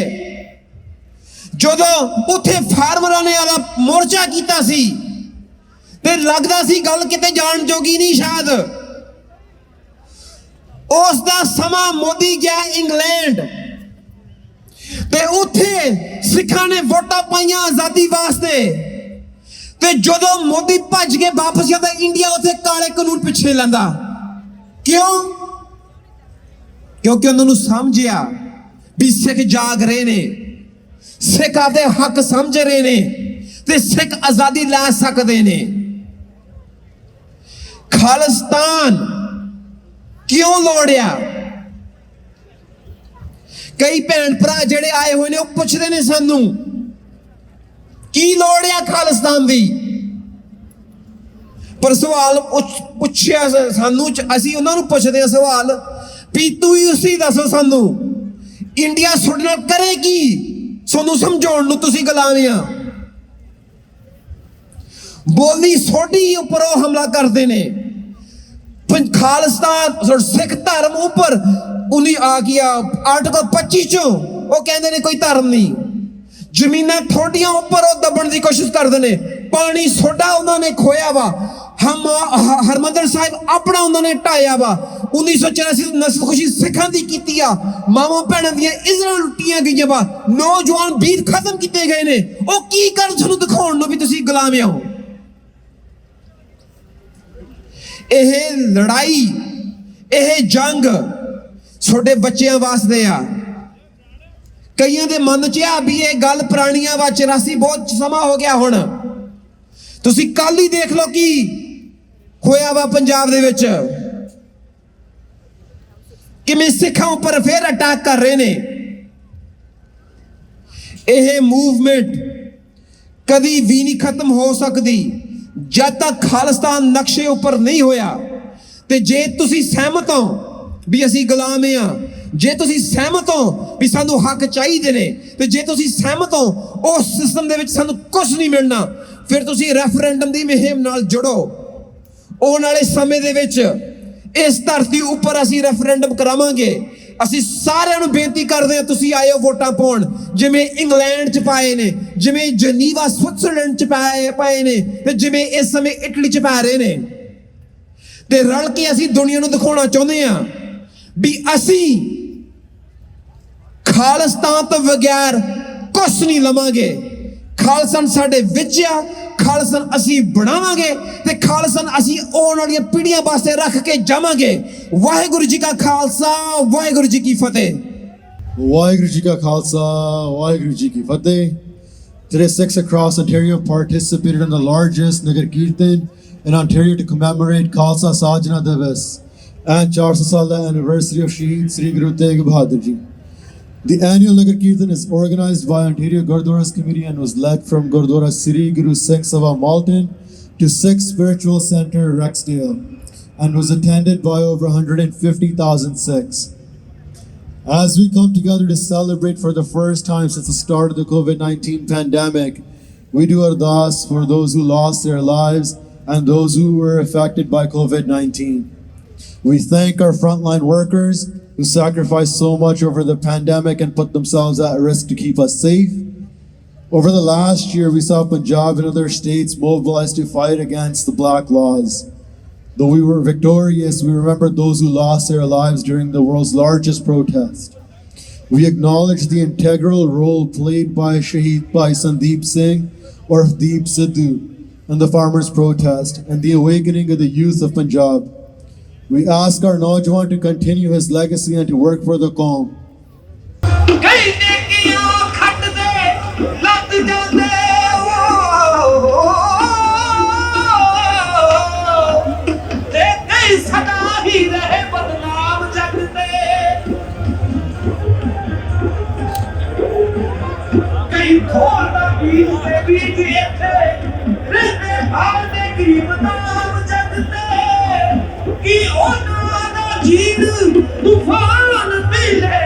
ਜਦੋਂ ਉੱਥੇ ਫਾਰਮਰਾਂ ਨੇ ਆਲਾ ਮੋਰਚਾ ਕੀਤਾ ਸੀ ਤੇ ਲੱਗਦਾ ਸੀ ਗੱਲ ਕਿਤੇ ਜਾਣ ਜੋਗੀ ਨਹੀਂ ਸ਼ਾਇਦ। ਉਸ ਦਾ ਸਮਾਂ ਮੋਦੀ ਗਿਆ ਇੰਗਲੈਂਡ ਤੇ ਉੱਥੇ ਸਿੱਖਾਂ ਨੇ ਵੋਟਾਂ ਪਾਈਆਂ ਆਜ਼ਾਦੀ ਵਾਸਤੇ, ਤੇ ਜਦੋਂ ਮੋਦੀ ਭੱਜ ਕੇ ਵਾਪਸ ਜਾਂਦਾ ਇੰਡੀਆ, ਉੱਥੇ ਕਾਲੇ ਕਾਨੂੰਨ ਪਿੱਛੇ ਲੈਂਦਾ। ਕਿਉਂ? ਕਿਉਂਕਿ ਉਹਨਾਂ ਨੂੰ ਸਮਝਿਆ ਵੀ ਸਿੱਖ ਜਾਗ ਰਹੇ ਨੇ, सिख आपदे हक समझ रहे ने ते सिख आजादी लै सकते ने। ਖਾਲਿਸਤਾਨ ਕਿਉਂ ਲੋੜਿਆ? ਕਈ ਭੈਣ ਭਰਾ ਜਿਹੜੇ ਆਏ ਹੋਏ ਨੇ ਉਹ ਪੁੱਛਦੇ ਨੇ ਸਾਨੂੰ ਕੀ ਲੋੜ ਆ ਖਾਲਿਸਤਾਨ ਦੀ। ਪਰ ਸਵਾਲ ਪੁੱਛਿਆ ਸਾਨੂੰ, ਅਸੀਂ ਉਹਨਾਂ ਨੂੰ ਪੁੱਛਦੇ ਹਾਂ ਸਵਾਲ ਵੀ ਤੁਸੀਂ ਦੱਸੋ ਸਾਨੂੰ ਇੰਡੀਆ ਤੁਹਾਡੇ ਨਾਲ ਕਰੇ ਕੀ? ਤੁਹਾਨੂੰ ਸਮਝਾਉਣ ਨੂੰ ਤੁਸੀਂ ਗੁਲਾਮ ਆ। ਬੋਲੀ ਤੁਹਾਡੀ ਉੱਪਰ ਉਹ ਹਮਲਾ ਕਰਦੇ ਨੇ। ਖਾਲਿਸਤਾਨ ਸਿੱਖ ਧਰਮ ਉੱਪਰ ਉਹਨੇ ਆ ਗਿਆ ਆਰਟੀਕਲ 25 ਚੋਂ ਉਹ ਕਹਿੰਦੇ ਨੇ ਕੋਈ ਧਰਮ ਨਹੀਂ। ਜ਼ਮੀਨਾਂ ਤੁਹਾਡੀਆਂ ਉੱਪਰ ਉਹ ਦੱਬਣ ਦੀ ਕੋਸ਼ਿਸ਼ ਕਰਦੇ ਨੇ। ਪਾਣੀ ਤੁਹਾਡਾ ਉਹਨਾਂ ਨੇ ਖੋਇਆ ਵਾ। ਹਰਮੰਦਰ ਸਾਹਿਬ ਆਪਣਾ ਉਹਨਾਂ ਨੇ ਢਾਇਆ ਵਾ। 1984 ਨਸਲਕੁਸ਼ੀ ਸਿੱਖਾਂ ਦੀ ਕੀਤੀ ਆ। ਮਾਵਾਂ ਭੈਣਾਂ ਦੀਆਂ ਇੱਜ਼ਤਾਂ ਲੁੱਟੀਆਂ ਗਈਆਂ ਵਾ। ਨੌਜਵਾਨ ਵੀਰ ਖਤਮ ਕੀਤੇ ਗਏ ਨੇ। ਉਹ ਕੀ ਕਰਨ ਤੁਹਾਨੂੰ ਦਿਖਾਉਣ ਨੂੰ ਵੀ ਤੁਸੀਂ ਗੁਲਾਮ ਹੋ। ਇਹ ਲੜਾਈ, ਇਹ ਜੰਗ ਤੁਹਾਡੇ ਬੱਚਿਆਂ ਵਾਸਤੇ ਆ। ਕਈਆਂ ਦੇ ਮਨ 'ਚ ਆ ਵੀ ਇਹ ਗੱਲ ਪੁਰਾਣੀਆਂ ਵਾ। 84 ਬਹੁਤ ਸਮਾਂ ਹੋ ਗਿਆ। ਹੁਣ ਤੁਸੀਂ ਕੱਲ ਹੀ ਦੇਖ ਲਓ ਕੀ ਹੋਇਆ ਵਾ ਪੰਜਾਬ ਦੇ ਵਿੱਚ, ਕਿਵੇਂ ਸਿੱਖਾਂ ਉੱਪਰ ਫੇਰ ਅਟੈਕ ਕਰ ਰਹੇ ਨੇ। ਇਹ ਮੂਵਮੈਂਟ ਕਦੀ ਵੀ ਨਹੀਂ ਖਤਮ ਹੋ ਸਕਦੀ ਜਦ ਤੱਕ ਖਾਲਿਸਤਾਨ ਨਕਸ਼ੇ ਉੱਪਰ ਨਹੀਂ ਹੋਇਆ। ਤੇ ਜੇ ਤੁਸੀਂ ਸਹਿਮਤ ਹੋ ਵੀ ਅਸੀਂ ਗੁਲਾਮ ਆ, ਜੇ ਤੁਸੀਂ ਸਹਿਮਤ ਹੋ ਵੀ ਸਾਨੂੰ ਹੱਕ ਚਾਹੀਦੇ ਨੇ, ਤੇ ਜੇ ਤੁਸੀਂ ਸਹਿਮਤ ਹੋ ਉਸ ਸਿਸਟਮ ਦੇ ਵਿੱਚ ਸਾਨੂੰ ਕੁਝ ਨਹੀਂ ਮਿਲਣਾ, ਫਿਰ ਤੁਸੀਂ ਰੈਫਰੈਂਡਮ ਦੀ ਮੁਹਿੰਮ ਨਾਲ ਜੁੜੋ। ਆਉਣ ਵਾਲੇ ਸਮੇਂ ਦੇ ਵਿੱਚ ਇਸ ਧਰਤੀ ਉੱਪਰ ਅਸੀਂ ਰੈਫਰੈਂਡਮ ਕਰਾਵਾਂਗੇ। ਅਸੀਂ ਸਾਰਿਆਂ ਨੂੰ ਬੇਨਤੀ ਕਰਦੇ ਹਾਂ ਤੁਸੀਂ ਆਇਓ ਵੋਟਾਂ ਪਾਉਣ। ਜਿਵੇਂ ਇੰਗਲੈਂਡ 'ਚ ਪਾਏ ਨੇ, ਜਿਵੇਂ ਜਨੀਵਾ ਸਵਿਟਜ਼ਰਲੈਂਡ 'ਚ ਪਏ ਨੇ, ਤੇ ਜਿਵੇਂ ਇਸ ਸਮੇਂ ਇਟਲੀ 'ਚ ਪਾ ਰਹੇ ਨੇ। ਤੇ ਰਲ ਕੇ ਅਸੀਂ ਦੁਨੀਆ ਨੂੰ ਦਿਖਾਉਣਾ ਚਾਹੁੰਦੇ ਹਾਂ ਵੀ ਅਸੀਂ ਖਾਲਿਸਤਾਨ ਤੋਂ ਬਗੈਰ ਕੁਛ ਨਹੀਂ ਲਵਾਂਗੇ। ਖਾਲਿਸਤਾਨ ਸਾਡੇ ਵਿੱਚ ਆ। ਖਾਲਿਸਤਾਨ ਅਸੀਂ ਬਣਾਵਾਂਗੇ ਤੇ ਖਾਲਿਸਤਾਨ ਅਸੀਂ ਆਉਣ ਵਾਲੀਆਂ ਪੀੜ੍ਹੀਆਂ ਵਾਸਤੇ ਰੱਖ ਕੇ ਜਾਵਾਂਗੇ। ਵਾਹਿਗੁਰੂ ਜੀ ਕਾ ਖਾਲਸਾ, ਵਾਹਿਗੁਰੂ ਜੀ ਕੀ ਫਤਿਹ। Waheguru Ji Ka Khalsa, Waheguru Ji Ki Fateh. Today, Sikhs across Ontario participated in the largest Nagar Kirtan in Ontario to commemorate Khalsa Sajna Divas and 400 Sala anniversary of Shaheed Sri Guru Tegh Bahadur Ji. The annual Nagar Kirtan is organized by Ontario Gurdwaras Committee and was led from Gurdwara Sri Guru Sikh Sabha Malton to Sikh Spiritual Centre Rexdale and was attended by over 150,000 Sikhs. As we come together to celebrate for the first time since the start of the COVID-19 pandemic, we do ardas for those who lost their lives and those who were affected by COVID-19. We thank our frontline workers who sacrificed so much over the pandemic and put themselves at risk to keep us safe. Over the last year, we saw Punjab and other states mobilize to fight against the black laws. Though we were victorious, we remember those who lost their lives during the world's largest protest. We acknowledge the integral role played by Sandeep Singh or Deep Sidhu in the farmers' protest and the awakening of the youth of Punjab. We ask our Naujawan to continue his legacy and to work for the Qawm. तूफान मिले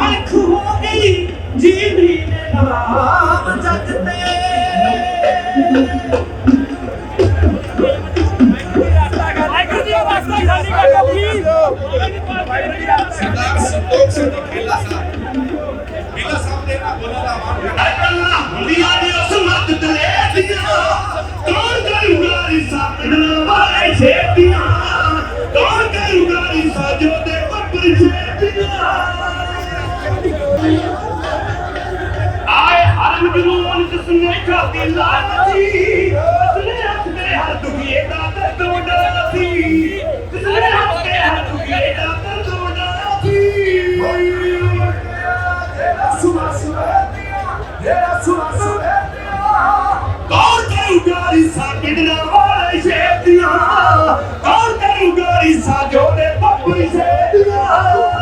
अख हो गई जीनी ने नाम जगते आए हर जुनून जिसने खाती लानती जिसने अपने हर दुखिए का दर्द उड़ाती जिसने अपने हर दुखिए का दर्द उड़ाती सुना सुना कौन करूँगा इस साकिन वाले सेतियां और करूं गोरी साजो दे बबुरी सेतियां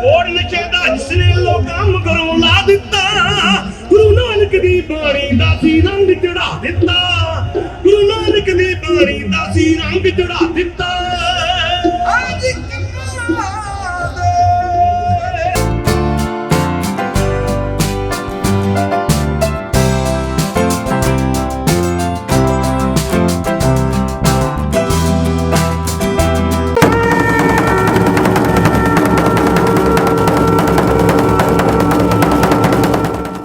कोड़ नचेदा जिसने लोकां मगरों ला दिता गुरु नानक दी बाणी दा सी रंग चढ़ा दिता गुरु नानक दी बाणी दा सी रंग चढ़ा दिता